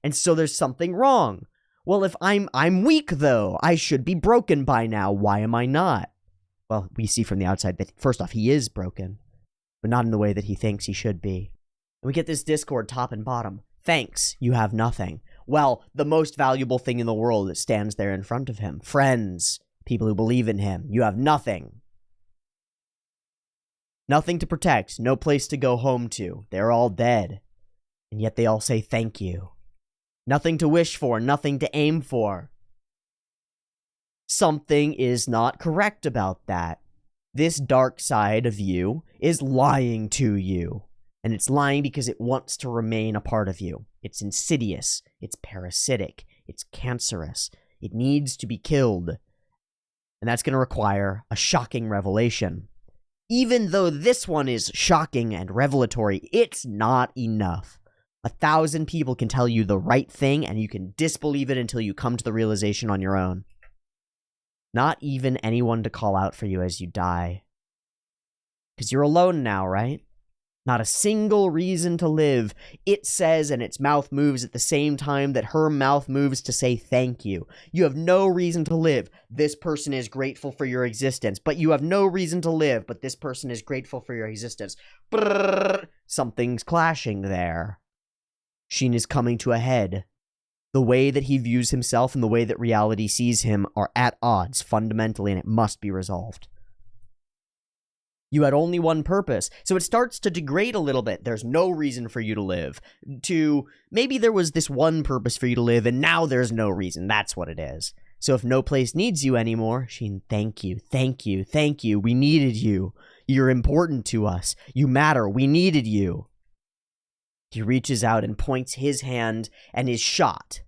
And so there's something wrong. Well, if I'm weak though, I should be broken by now. Why am I not? Well, we see from the outside that first off, he is broken, but not in the way that he thinks he should be. And we get this discord top and bottom. Thanks, you have nothing. Well, the most valuable thing in the world that stands there in front of him. Friends, people who believe in him. You have nothing. Nothing to protect, no place to go home to. They're all dead. And yet they all say thank you. Nothing to wish for, nothing to aim for. Something is not correct about that. This dark side of you is lying to you. And it's lying because it wants to remain a part of you. It's insidious. It's parasitic. It's cancerous. It needs to be killed. And that's going to require a shocking revelation. Even though this one is shocking and revelatory, it's not enough. 1,000 people can tell you the right thing, and you can disbelieve it until you come to the realization on your own. Not even anyone to call out for you as you die. Because you're alone now, right? Not a single reason to live. It says, and its mouth moves at the same time that her mouth moves to say thank you. You have no reason to live. This person is grateful for your existence. But you have no reason to live. But this person is grateful for your existence. Brrr, something's clashing there. Shin is coming to a head. The way that he views himself and the way that reality sees him are at odds fundamentally, and it must be resolved. You had only one purpose, so it starts to degrade a little bit. There's no reason for you to live. To maybe there was this one purpose for you to live, and now there's no reason. That's what it is. So if no place needs you anymore, Shin, thank you, thank you, thank you. We needed you. You're important to us. You matter. We needed you. He reaches out and points his hand and is shot.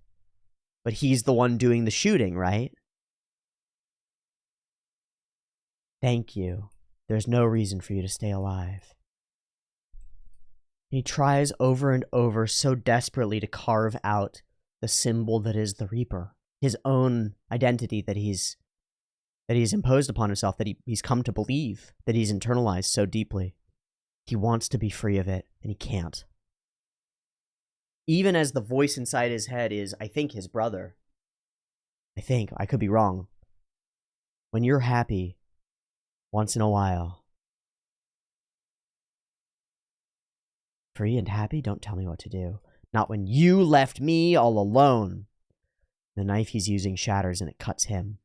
But he's the one doing the shooting, right? Thank you. There's no reason for you to stay alive. He tries over and over so desperately to carve out the symbol that is the Reaper. His own identity that he's imposed upon himself, that he's come to believe, that he's internalized so deeply. He wants to be free of it, and he can't. Even as the voice inside his head is, I think, his brother. I could be wrong. When you're happy, once in a while, free and happy, don't tell me what to do. Not when you left me all alone. The knife he's using shatters and it cuts him.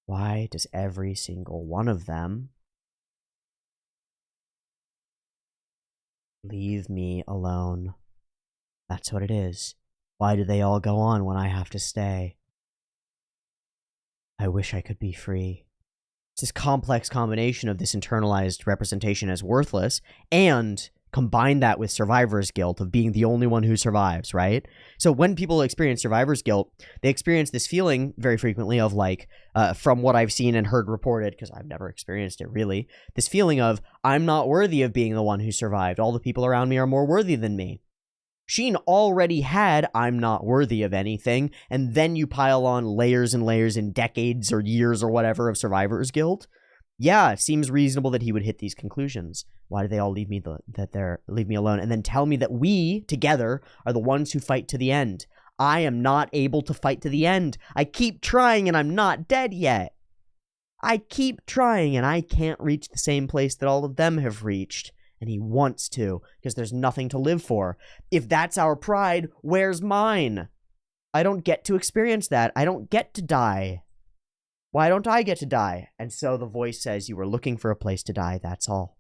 Why does every single one of them leave me alone? That's what it is. Why do they all go on when I have to stay? I wish I could be free. It's this complex combination of this internalized representation as worthless and combine that with survivor's guilt of being the only one who survives, right? So when people experience survivor's guilt, they experience this feeling very frequently of like, from what I've seen and heard reported, because I've never experienced it really, this feeling of, I'm not worthy of being the one who survived. All the people around me are more worthy than me. Shin already had, I'm not worthy of anything, and then you pile on layers and layers and decades or years or whatever of survivor's guilt. Yeah, it seems reasonable that he would hit these conclusions. Why do they all leave me alone? And then tell me that we, together, are the ones who fight to the end. I am not able to fight to the end. I keep trying and I'm not dead yet. I keep trying and I can't reach the same place that all of them have reached. And he wants to, because there's nothing to live for. If that's our pride, where's mine? I don't get to experience that. I don't get to die. Why don't I get to die? And so the voice says, you were looking for a place to die, that's all.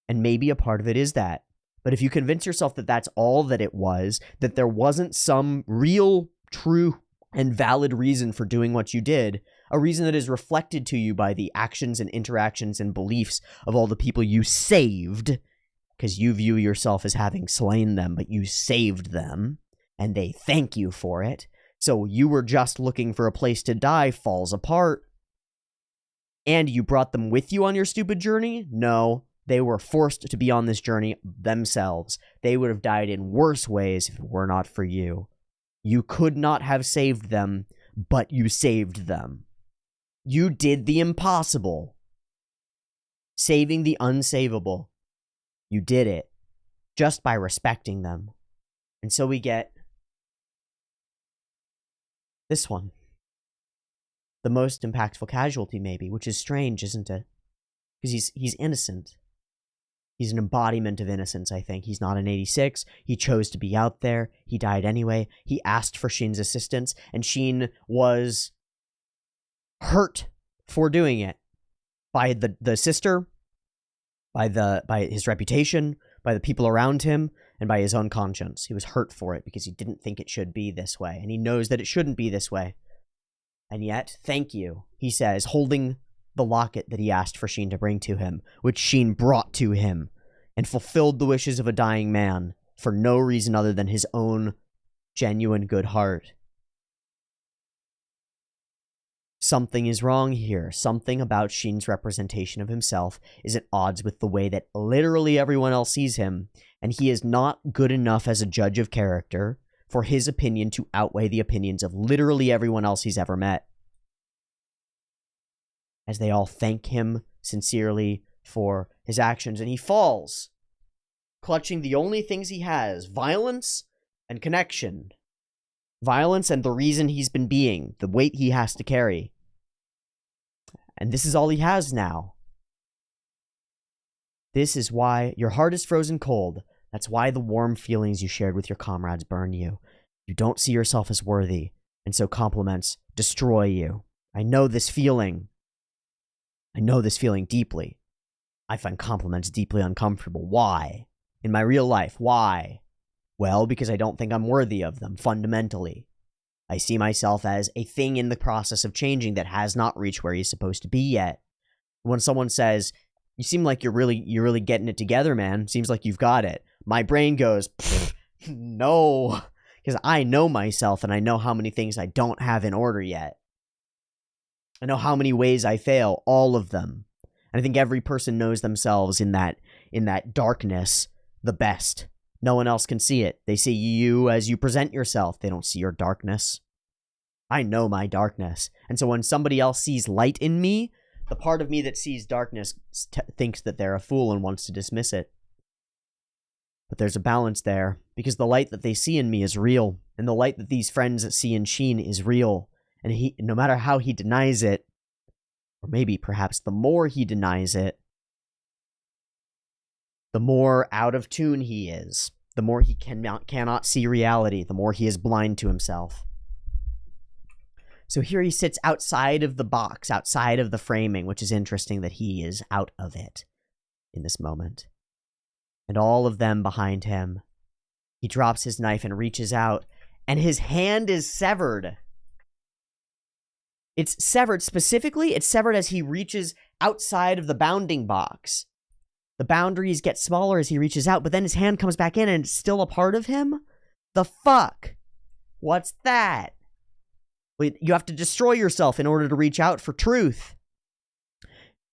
And maybe a part of it is that. But if you convince yourself that that's all that it was, that there wasn't some real, true, and valid reason for doing what you did, a reason that is reflected to you by the actions and interactions and beliefs of all the people you saved, because you view yourself as having slain them, but you saved them, and they thank you for it. So you were just looking for a place to die falls apart. And you brought them with you on your stupid journey? No, they were forced to be on this journey themselves. They would have died in worse ways if it were not for you. You could not have saved them, but you saved them. You did the impossible. Saving the unsavable. You did it. Just by respecting them. And so we get this one. The most impactful casualty, maybe, which is strange, isn't it? Because he's innocent. He's an embodiment of innocence, I think. He's not an 86. He chose to be out there. He died anyway. He asked for Shin's assistance, and Shin was hurt for doing it by the sister by his reputation, by the people around him, and by his own conscience. He was hurt for it because he didn't think it should be this way, and he knows that it shouldn't be this way. And yet, thank you, he says, holding the locket that he asked for Sheen to bring to him, which Sheen brought to him, and fulfilled the wishes of a dying man for no reason other than his own genuine good heart. Something is wrong here. Something about Sheen's representation of himself is at odds with the way that literally everyone else sees him, and he is not good enough as a judge of character for his opinion to outweigh the opinions of literally everyone else he's ever met. As they all thank him sincerely for his actions, and he falls, clutching the only things he has: violence and connection. Violence and the reason he's been being, the weight he has to carry. And this is all he has now. This is why your heart is frozen cold. That's why the warm feelings you shared with your comrades burn you. You don't see yourself as worthy, and so compliments destroy you. I know this feeling. I know this feeling deeply. I find compliments deeply uncomfortable. Why? In my real life, why? Well, because I don't think I'm worthy of them, fundamentally. I see myself as a thing in the process of changing that has not reached where he's supposed to be yet. When someone says, you seem like you're really getting it together, man. Seems like you've got it. My brain goes, no. Because I know myself and I know how many things I don't have in order yet. I know how many ways I fail, all of them. And I think every person knows themselves in that darkness the best. No one else can see it. They see you as you present yourself. They don't see your darkness. I know my darkness. And so when somebody else sees light in me, the part of me that sees darkness thinks that they're a fool and wants to dismiss it. But there's a balance there, because the light that they see in me is real, and the light that these friends see in Sheen is real. And he, no matter how he denies it, or maybe perhaps the more he denies it, the more out of tune he is, the more he cannot see reality, the more he is blind to himself. So here he sits outside of the box, outside of the framing, which is interesting that he is out of it in this moment. And all of them behind him. He drops his knife and reaches out, and his hand is severed. It's severed specifically, it's severed as he reaches outside of the bounding box. The boundaries get smaller as he reaches out, but then his hand comes back in and it's still a part of him? The fuck? What's that? Well, you have to destroy yourself in order to reach out for truth.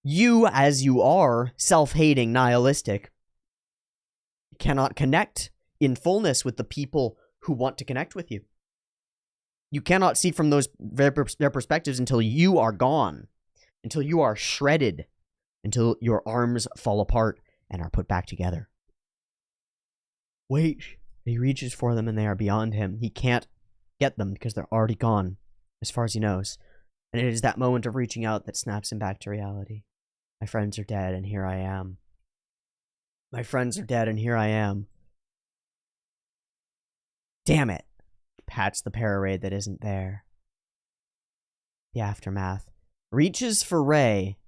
You, as you are, self-hating, nihilistic, cannot connect in fullness with the people who want to connect with you. You cannot see from their perspectives until you are gone, until you are shredded, until your arms fall apart and are put back together. Wait. He reaches for them and they are beyond him. He can't get them because they're already gone, as far as he knows. And it is that moment of reaching out that snaps him back to reality. My friends are dead and here I am. My friends are dead and here I am. Damn it. Pats the parade that isn't there. The aftermath. Reaches for Ray.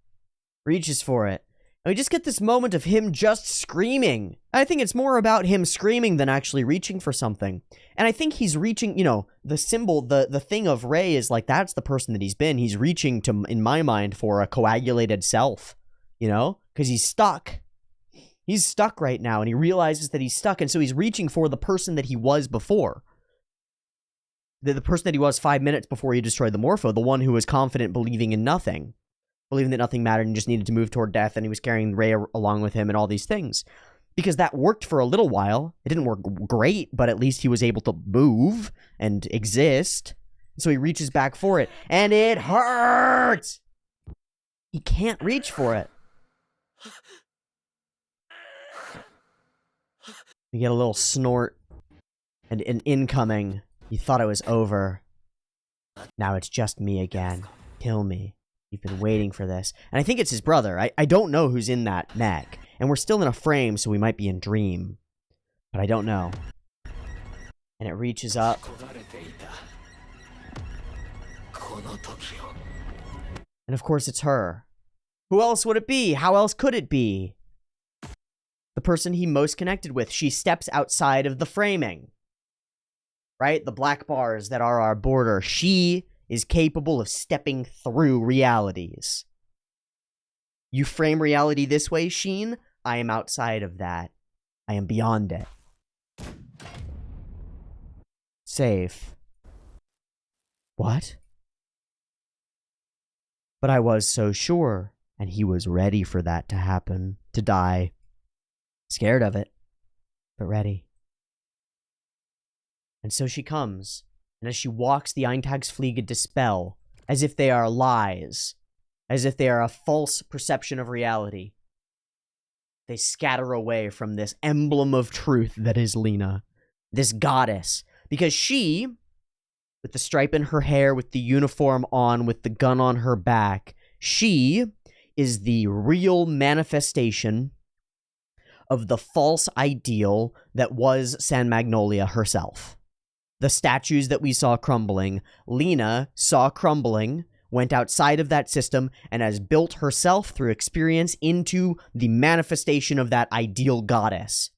Reaches for it. And we just get this moment of him just screaming. I think it's more about him screaming than actually reaching for something. And I think he's reaching, you know, the symbol, the thing of Ray is like, that's the person that he's been. He's reaching to, in my mind, for a coagulated self, you know? Because he's stuck. He's stuck right now, and he realizes that he's stuck, and so he's reaching for the person that he was before. The person that he was 5 minutes before he destroyed the Morpho, the one who was confident, believing in nothing. Believing that nothing mattered and just needed to move toward death, and he was carrying Ray along with him and all these things. Because that worked for a little while. It didn't work great, but at least he was able to move and exist. So he reaches back for it, and it hurts! He can't reach for it. We get a little snort, and an incoming. You thought it was over. Now it's just me again. Kill me. You've been waiting for this. And I think it's his brother. I don't know who's in that mech. And we're still in a frame, so we might be in Dream. But I don't know. And it reaches up. And of course it's her. Who else would it be? How else could it be? the person he most connected with. She steps outside of the framing, right? The black bars that are our border. She is capable of stepping through realities. You frame reality this way, Sheen. I am outside of that. I am beyond it. Safe. What? But I was so sure, and he was ready for that to happen, to die. Scared of it, but ready. And so she comes, and as she walks, the Eintagsfliege dispel, as if they are lies, as if they are a false perception of reality. They scatter away from this emblem of truth that is Lena, this goddess, because she, with the stripe in her hair, with the uniform on, with the gun on her back, she is the real manifestation of the false ideal that was San Magnolia herself. The statues that we saw crumbling, Lena saw crumbling, went outside of that system, and has built herself through experience into the manifestation of that ideal goddess.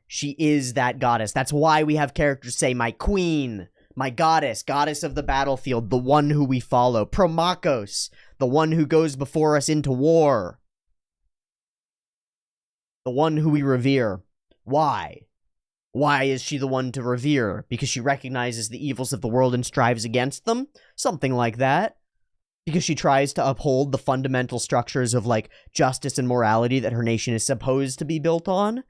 She is that goddess. That's why we have characters say, my queen, my goddess, goddess of the battlefield, the one who we follow. Promachos, the one who goes before us into war. The one who we revere. Why? Why is she the one to revere? Because she recognizes the evils of the world and strives against them? Something like that. Because she tries to uphold the fundamental structures of, like, justice and morality that her nation is supposed to be built on.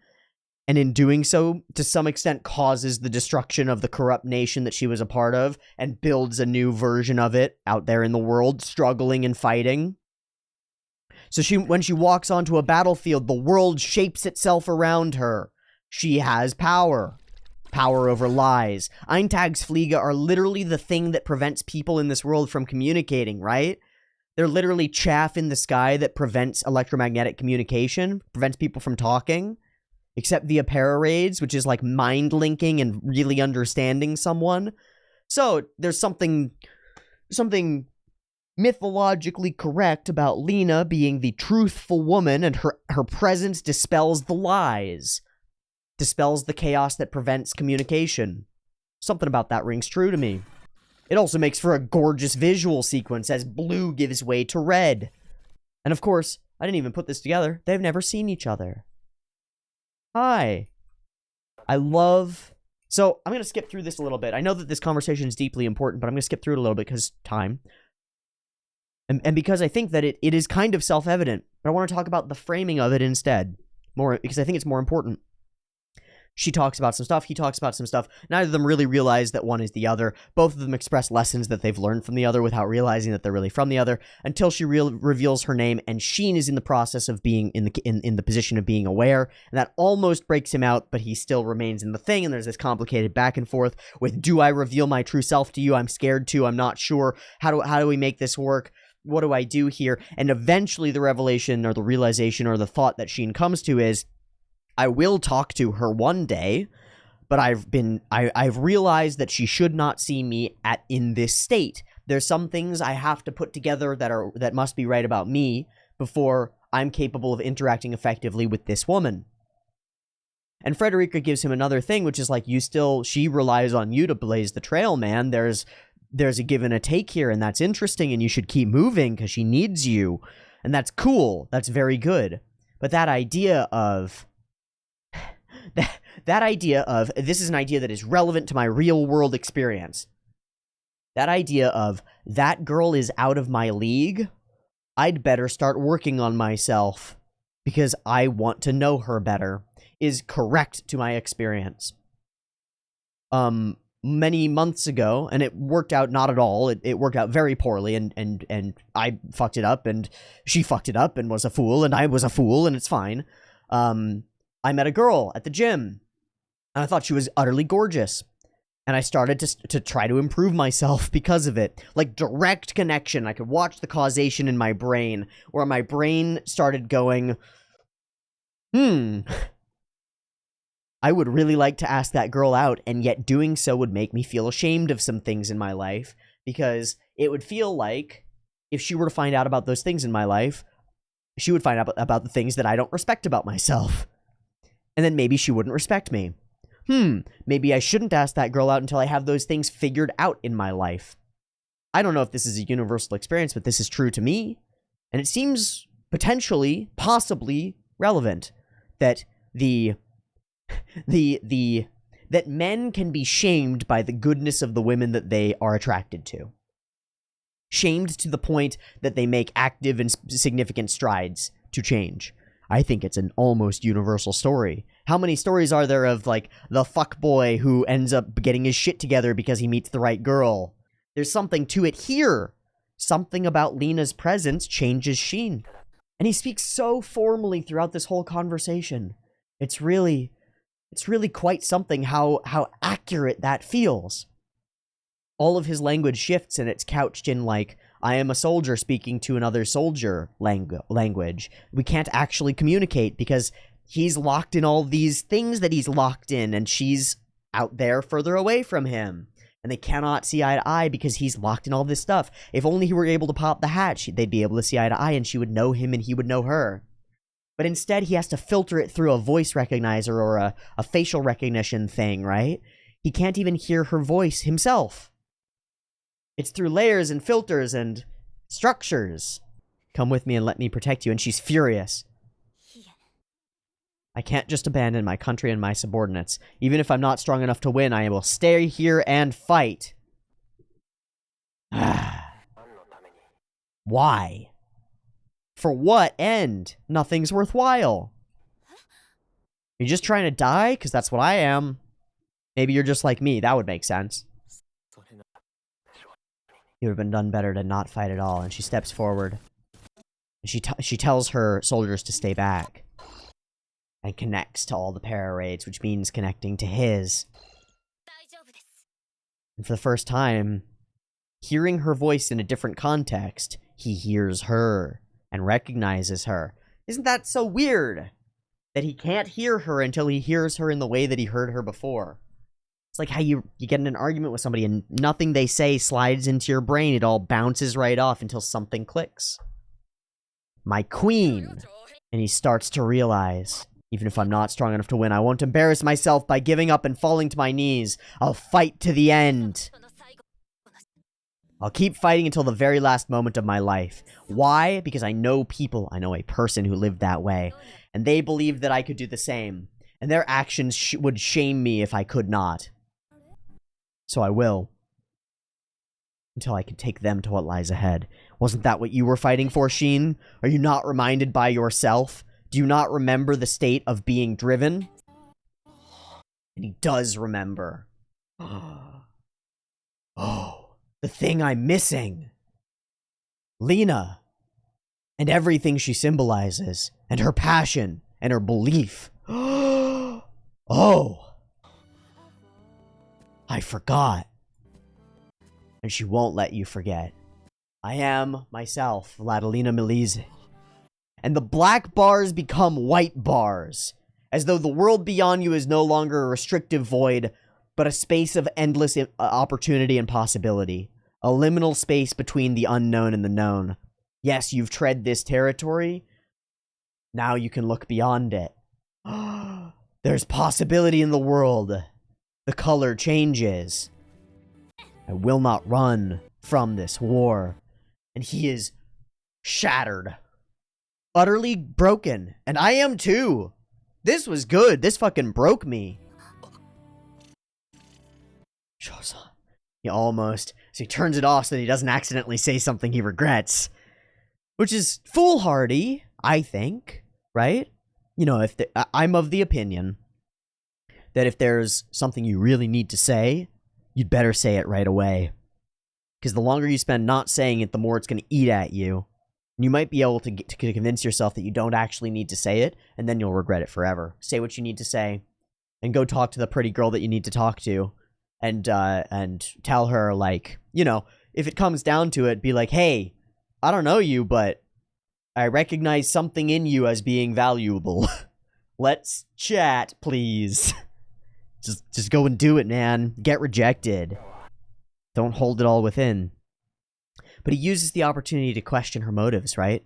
And in doing so, to some extent, causes the destruction of the corrupt nation that she was a part of, and builds a new version of it out there in the world, struggling and fighting. So when she walks onto a battlefield, the world shapes itself around her. She has power. Power over lies. Eintagsfliege are literally the thing that prevents people in this world from communicating, right? They're literally chaff in the sky that prevents electromagnetic communication, prevents people from talking. Except via pararaids, which is like mind linking and really understanding someone. So there's something mythologically correct about Lena being the truthful woman, and her presence dispels the lies, dispels the chaos that prevents communication. Something about that rings true to me. It also makes for a gorgeous visual sequence as blue gives way to red. And of course, I didn't even put this together. They've never seen each other. Hi. I love... So, I'm going to skip through this a little bit. I know that this conversation is deeply important, but I'm going to skip through it a little bit because time. And because I think that it is kind of self-evident. But I want to talk about the framing of it instead. More, because I think it's more important. She talks about some stuff, he talks about some stuff. Neither of them really realize that one is the other. Both of them express lessons that they've learned from the other without realizing that they're really from the other, until she reveals her name, and Sheen is in the process of being in the position of being aware, and that almost breaks him out, but he still remains in the thing, and there's this complicated back and forth with, do I reveal my true self to you? I'm scared to, I'm not sure. How do we make this work? What do I do here? And eventually the revelation or the realization or the thought that Sheen comes to is, I will talk to her one day, but I've realized that she should not see me in this state. There's some things I have to put together that must be right about me before I'm capable of interacting effectively with this woman. And Frederica gives him another thing, which is like, she relies on you to blaze the trail, man. There's a give and a take here, and that's interesting, and you should keep moving because she needs you. And that's cool. That's very good. But that idea of this is an idea that is relevant to my real world experience. That idea of that girl is out of my league. I'd better start working on myself because I want to know her better is correct to my experience. Many months ago, and it worked out not at all. It worked out very poorly, and I fucked it up, and she fucked it up and was a fool, and I was a fool, and it's fine. I met a girl at the gym, and I thought she was utterly gorgeous. And I started to try to improve myself because of it. Like, direct connection. I could watch the causation in my brain, where my brain started going, I would really like to ask that girl out, and yet doing so would make me feel ashamed of some things in my life, because it would feel like, if she were to find out about those things in my life, She would find out about the things that I don't respect about myself. And then maybe she wouldn't respect me. Maybe I shouldn't ask that girl out until I have those things figured out in my life. I don't know if this is a universal experience, but this is true to me. And it seems potentially, possibly relevant that that men can be shamed by the goodness of the women that they are attracted to. Shamed to the point that they make active and significant strides to change. I think it's an almost universal story. How many stories are there of, like, the fuckboy who ends up getting his shit together because he meets the right girl? There's something to it here. Something about Lena's presence changes Sheen. And he speaks so formally throughout this whole conversation. It's really quite something how accurate that feels. All of his language shifts, and it's couched in, like, I am a soldier speaking to another soldier language. We can't actually communicate because he's locked in all these things that he's locked in, and she's out there further away from him. And they cannot see eye to eye because he's locked in all this stuff. If only he were able to pop the hatch, they'd be able to see eye to eye, and she would know him and he would know her. But instead, he has to filter it through a voice recognizer or a facial recognition thing, right? He can't even hear her voice himself. It's through layers and filters and structures. Come with me and let me protect you. And she's furious. I can't just abandon my country and my subordinates. Even if I'm not strong enough to win, I will stay here and fight. Why? For what end? Nothing's worthwhile. Are you just trying to die? Because that's what I am. Maybe you're just like me. That would make sense. It would have been done better to not fight at all. And she steps forward. She tells her soldiers to stay back. And connects to all the para-raids, which means connecting to his. And for the first time, hearing her voice in a different context, he hears her and recognizes her. Isn't that so weird? That he can't hear her until he hears her in the way that he heard her before. It's like how you get in an argument with somebody and nothing they say slides into your brain. It all bounces right off until something clicks. My queen. And he starts to realize, even if I'm not strong enough to win, I won't embarrass myself by giving up and falling to my knees. I'll fight to the end. I'll keep fighting until the very last moment of my life. Why? Because I know people. I know a person who lived that way. And they believed that I could do the same. And their actions would shame me if I could not. So I will. Until I can take them to what lies ahead. Wasn't that what you were fighting for, Sheen? Are you not reminded by yourself? Do you not remember the state of being driven? And he does remember. Oh, the thing I'm missing. Lena. And everything she symbolizes. And her passion. And her belief. Oh. I forgot. And she won't let you forget. I am, myself, Vladilena Milize. And the black bars become white bars. As though the world beyond you is no longer a restrictive void, but a space of endless opportunity and possibility. A liminal space between the unknown and the known. Yes, you've tread this territory. Now you can look beyond it. There's possibility in the world. The color changes. I will not run from this war. And he is shattered. Utterly broken. And I am too. This was good. This fucking broke me. He almost. So he turns it off so that he doesn't accidentally say something he regrets. Which is foolhardy, I think. Right? You know, I'm of the opinion that if there's something you really need to say, you'd better say it right away. Because the longer you spend not saying it, the more it's going to eat at you. And you might be able to convince yourself that you don't actually need to say it, and then you'll regret it forever. Say what you need to say, and go talk to the pretty girl that you need to talk to, and tell her, like, you know, if it comes down to it, be like, hey, I don't know you, but I recognize something in you as being valuable. Let's chat, please. Just go and do it, man. Get rejected. Don't hold it all within. But he uses the opportunity to question her motives, right?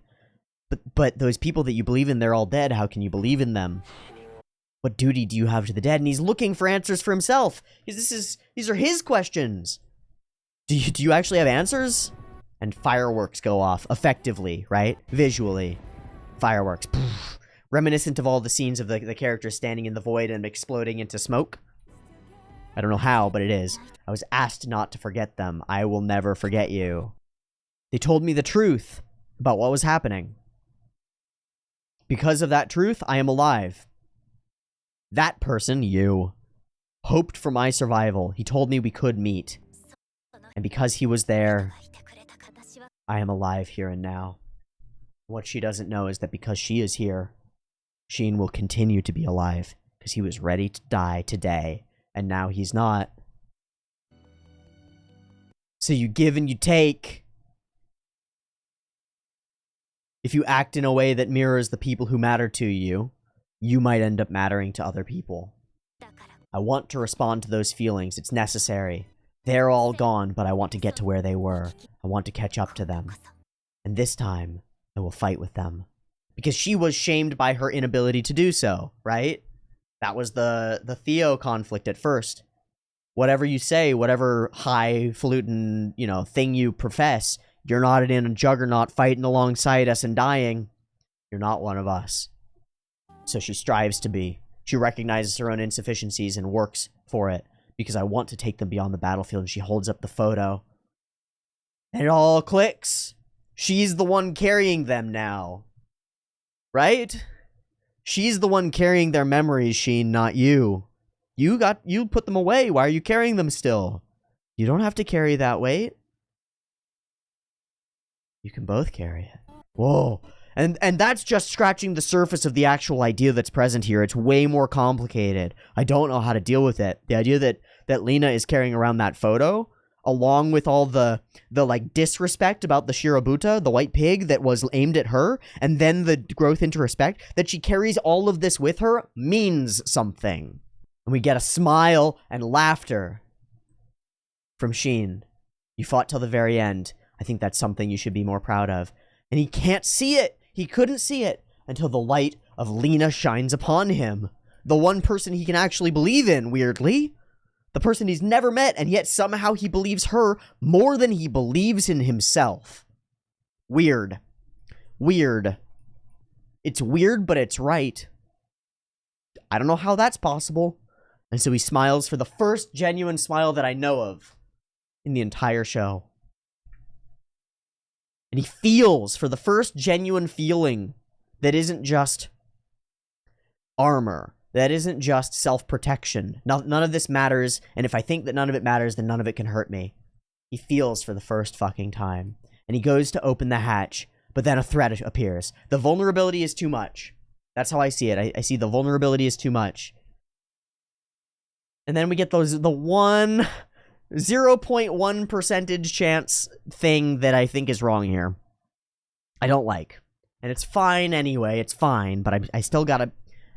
But those people that you believe in, they're all dead. How can you believe in them? What duty do you have to the dead? And he's looking for answers for himself. These are his questions. Do you actually have answers? And fireworks go off, effectively, right? Visually. Fireworks. Poof. Reminiscent of all the scenes of the characters standing in the void and exploding into smoke. I don't know how, but it is. I was asked not to forget them. I will never forget you. They told me the truth about what was happening. Because of that truth, I am alive. That person, you, hoped for my survival. He told me we could meet. And because he was there, I am alive here and now. What she doesn't know is that because she is here, Sheen will continue to be alive. Because he was ready to die today. And now he's not. So you give and you take. If you act in a way that mirrors the people who matter to you, you might end up mattering to other people. I want to respond to those feelings. It's necessary. They're all gone, but I want to get to where they were. I want to catch up to them. And this time, I will fight with them. Because she was shamed by her inability to do so, right? That was the Theo conflict at first. Whatever you say, whatever highfalutin, thing you profess, you're not in a juggernaut fighting alongside us and dying. You're not one of us. So she strives to be. She recognizes her own insufficiencies and works for it. Because I want to take them beyond the battlefield. And she holds up the photo. And it all clicks. She's the one carrying them now. Right? She's the one carrying their memories, Sheen, not you. You put them away. Why are you carrying them still? You don't have to carry that weight. You can both carry it. Whoa. And that's just scratching the surface of the actual idea that's present here. It's way more complicated. I don't know how to deal with it. The idea that Lena is carrying around that photo, along with all the disrespect about the Shirabuta, the white pig that was aimed at her, and then the growth into respect, that she carries all of this with her means something. And we get a smile and laughter from Sheen. You fought till the very end. I think that's something you should be more proud of. And he can't see it. He couldn't see it until the light of Lena shines upon him. The one person he can actually believe in, weirdly. The person he's never met, and yet somehow he believes her more than he believes in himself. Weird. Weird. It's weird, but it's right. I don't know how that's possible. And so he smiles for the first genuine smile that I know of in the entire show. And he feels for the first genuine feeling that isn't just armor. That isn't just self-protection. None of this matters, and if I think that none of it matters, then none of it can hurt me. He feels for the first fucking time. And he goes to open the hatch, but then a threat appears. The vulnerability is too much. That's how I see it. I see the vulnerability is too much. And then we get the 0.1 percentage chance thing that I think is wrong here. I don't like. And it's fine anyway, it's fine, but I still gotta...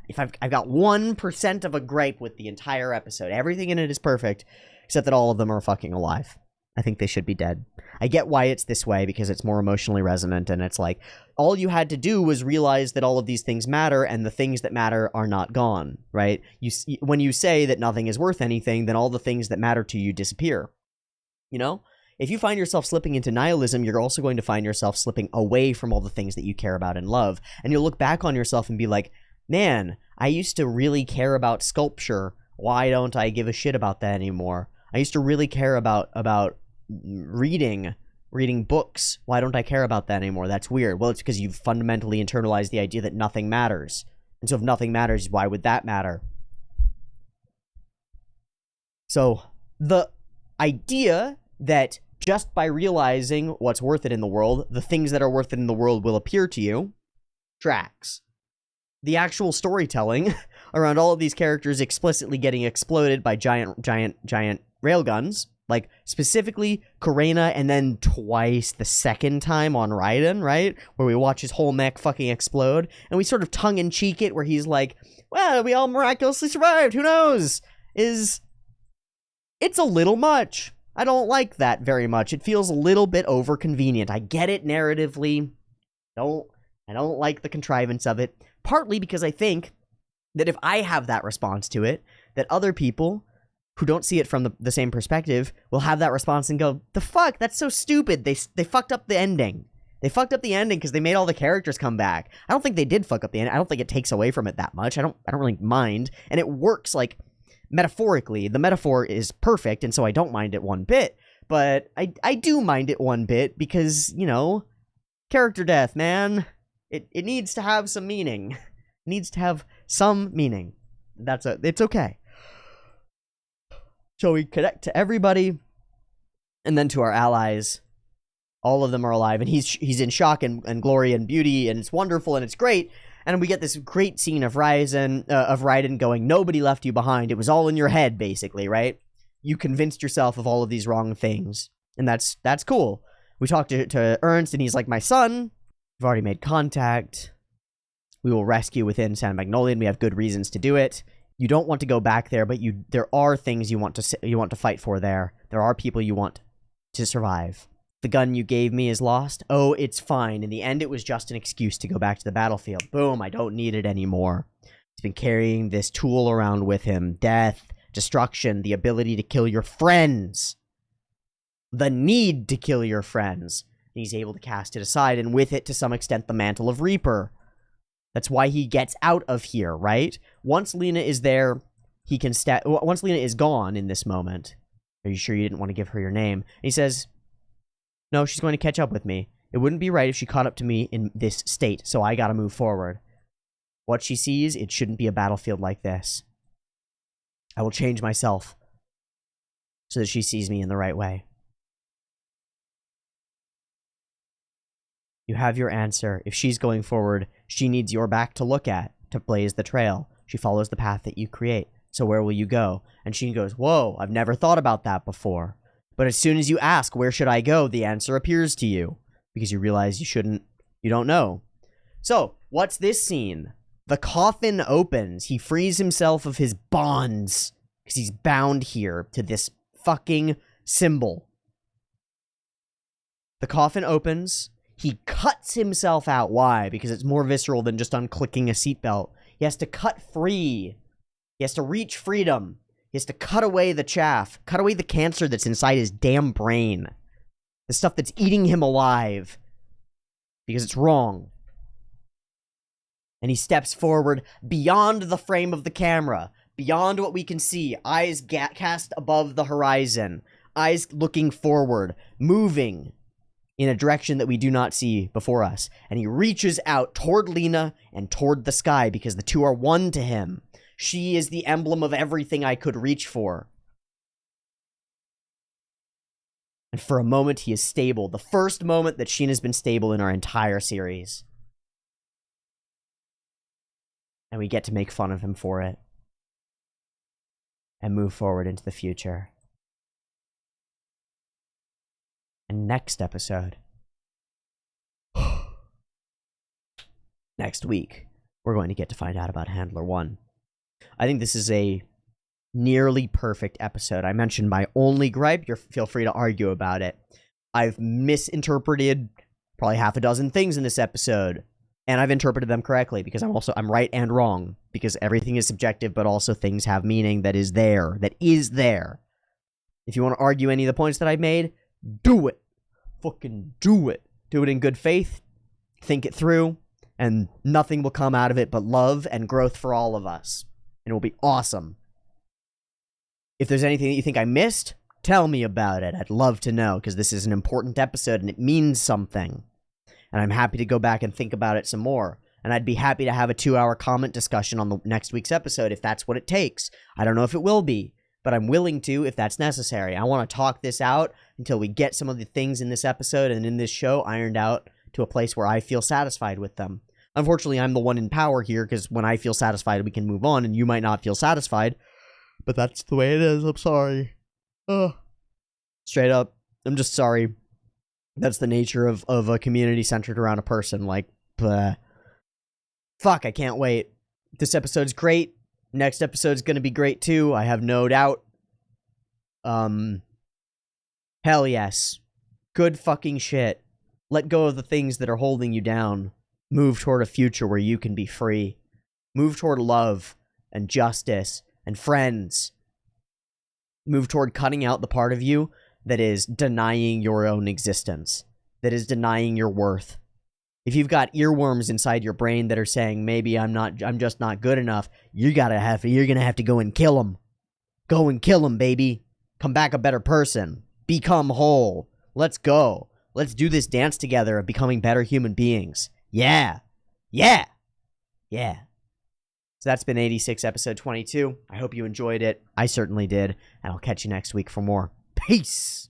If I've got 1% of a gripe with the entire episode. Everything in it is perfect, except that all of them are fucking alive. I think they should be dead. I get why it's this way, because it's more emotionally resonant, and it's like, all you had to do was realize that all of these things matter, and the things that matter are not gone, right? When you say that nothing is worth anything, then all the things that matter to you disappear. You know? If you find yourself slipping into nihilism, you're also going to find yourself slipping away from all the things that you care about and love, and you'll look back on yourself and be like, man, I used to really care about sculpture. Why don't I give a shit about that anymore? I used to really care about reading books. Why don't I care about that anymore? That's weird. Well, it's because you've fundamentally internalized the idea that nothing matters. And so if nothing matters, why would that matter? So the idea that just by realizing what's worth it in the world, the things that are worth it in the world will appear to you, tracks. The actual storytelling around all of these characters explicitly getting exploded by giant railguns, like specifically Kurena, and then twice the second time on Raiden, right? Where we watch his whole mech fucking explode, and we sort of tongue-in-cheek it, where he's like, well, we all miraculously survived, who knows? It's a little much. I don't like that very much. It feels a little bit over-convenient. I get it narratively. I I don't like the contrivance of it, partly because I think that if I have that response to it, that other people who don't see it from the same perspective will have that response and go, the fuck, that's so stupid. They fucked up the ending. They fucked up the ending because they made all the characters come back. I don't think they did fuck up the ending. I don't think it takes away from it that much. I don't really mind. And it works, like, metaphorically. The metaphor is perfect, and so I don't mind it one bit. But I do mind it one bit because, you know, character death, man. It needs to have some meaning. It needs to have some meaning. It's okay. So we connect to everybody, and then to our allies. All of them are alive, and he's in shock and glory and beauty, and it's wonderful and it's great. And we get this great scene of Raiden going, nobody left you behind. It was all in your head, basically, right? You convinced yourself of all of these wrong things, and that's cool. We talk to Ernst, and he's like, my son, we've already made contact. We will rescue within Santa Magnolia, and we have good reasons to do it. You don't want to go back there, but there are things you want to fight for there. There are people you want to survive. The gun you gave me is lost. Oh, it's fine. In the end, it was just an excuse to go back to the battlefield. Boom, I don't need it anymore. He's been carrying this tool around with him. Death, destruction, the ability to kill your friends. The need to kill your friends. And he's able to cast it aside, and with it, to some extent, the mantle of Reaper. That's why he gets out of here, right? Once Lena is there, he can once Lena is gone in this moment. Are you sure you didn't want to give her your name? And he says, no, she's going to catch up with me. It wouldn't be right if she caught up to me in this state, so I gotta move forward. What she sees, it shouldn't be a battlefield like this. I will change myself so that she sees me in the right way. You have your answer. If she's going forward, she needs your back to look at, to blaze the trail. She follows the path that you create. So where will you go? And she goes, whoa, I've never thought about that before. But as soon as you ask, where should I go, the answer appears to you. Because you realize you don't know. So, what's this scene? The coffin opens. He frees himself of his bonds. Because he's bound here to this fucking symbol. The coffin opens. He cuts himself out. Why? Because it's more visceral than just unclicking a seatbelt. He has to cut free. He has to reach freedom. He has to cut away the chaff, cut away the cancer that's inside his damn brain. The stuff that's eating him alive. Because it's wrong. And he steps forward beyond the frame of the camera, beyond what we can see, eyes cast above the horizon, eyes looking forward, moving in a direction that we do not see before us. And he reaches out toward Lena and toward the sky because the two are one to him. She is the emblem of everything I could reach for. And for a moment, he is stable. The first moment that Sheen has been stable in our entire series. And we get to make fun of him for it. And move forward into the future. And next episode. Next week, we're going to get to find out about Handler 1. I think this is a nearly perfect episode. I mentioned my only gripe. Feel free to argue about it. I've misinterpreted probably half a dozen things in this episode, and I've interpreted them correctly because I'm right and wrong because everything is subjective, but also things have meaning that is there. If you want to argue any of the points that I've made, do it. Fucking do it. Do it in good faith. Think it through, and nothing will come out of it but love and growth for all of us. And it will be awesome. If there's anything that you think I missed, tell me about it. I'd love to know, because this is an important episode and it means something. And I'm happy to go back and think about it some more. And I'd be happy to have a 2-hour comment discussion on the next week's episode if that's what it takes. I don't know if it will be, but I'm willing to if that's necessary. I want to talk this out until we get some of the things in this episode and in this show ironed out to a place where I feel satisfied with them. Unfortunately, I'm the one in power here, because when I feel satisfied, we can move on, and you might not feel satisfied. But that's the way it is. I'm sorry. Straight up. I'm just sorry. That's the nature of a community centered around a person. Like, bleh. Fuck, I can't wait. This episode's great. Next episode's gonna be great, too. I have no doubt. Hell yes. Good fucking shit. Let go of the things that are holding you down. Move toward a future where you can be free. Move toward love and justice and friends. Move toward cutting out the part of you that is denying your own existence, that is denying your worth. If you've got earworms inside your brain that are saying, maybe I'm just not good enough, you're gonna have to go and kill them. Go and kill them, baby. Come back a better person. Become whole. Let's go. Let's do this dance together of becoming better human beings. Yeah. Yeah. Yeah. So that's been 86 episode 22. I hope you enjoyed it. I certainly did. And I'll catch you next week for more. Peace.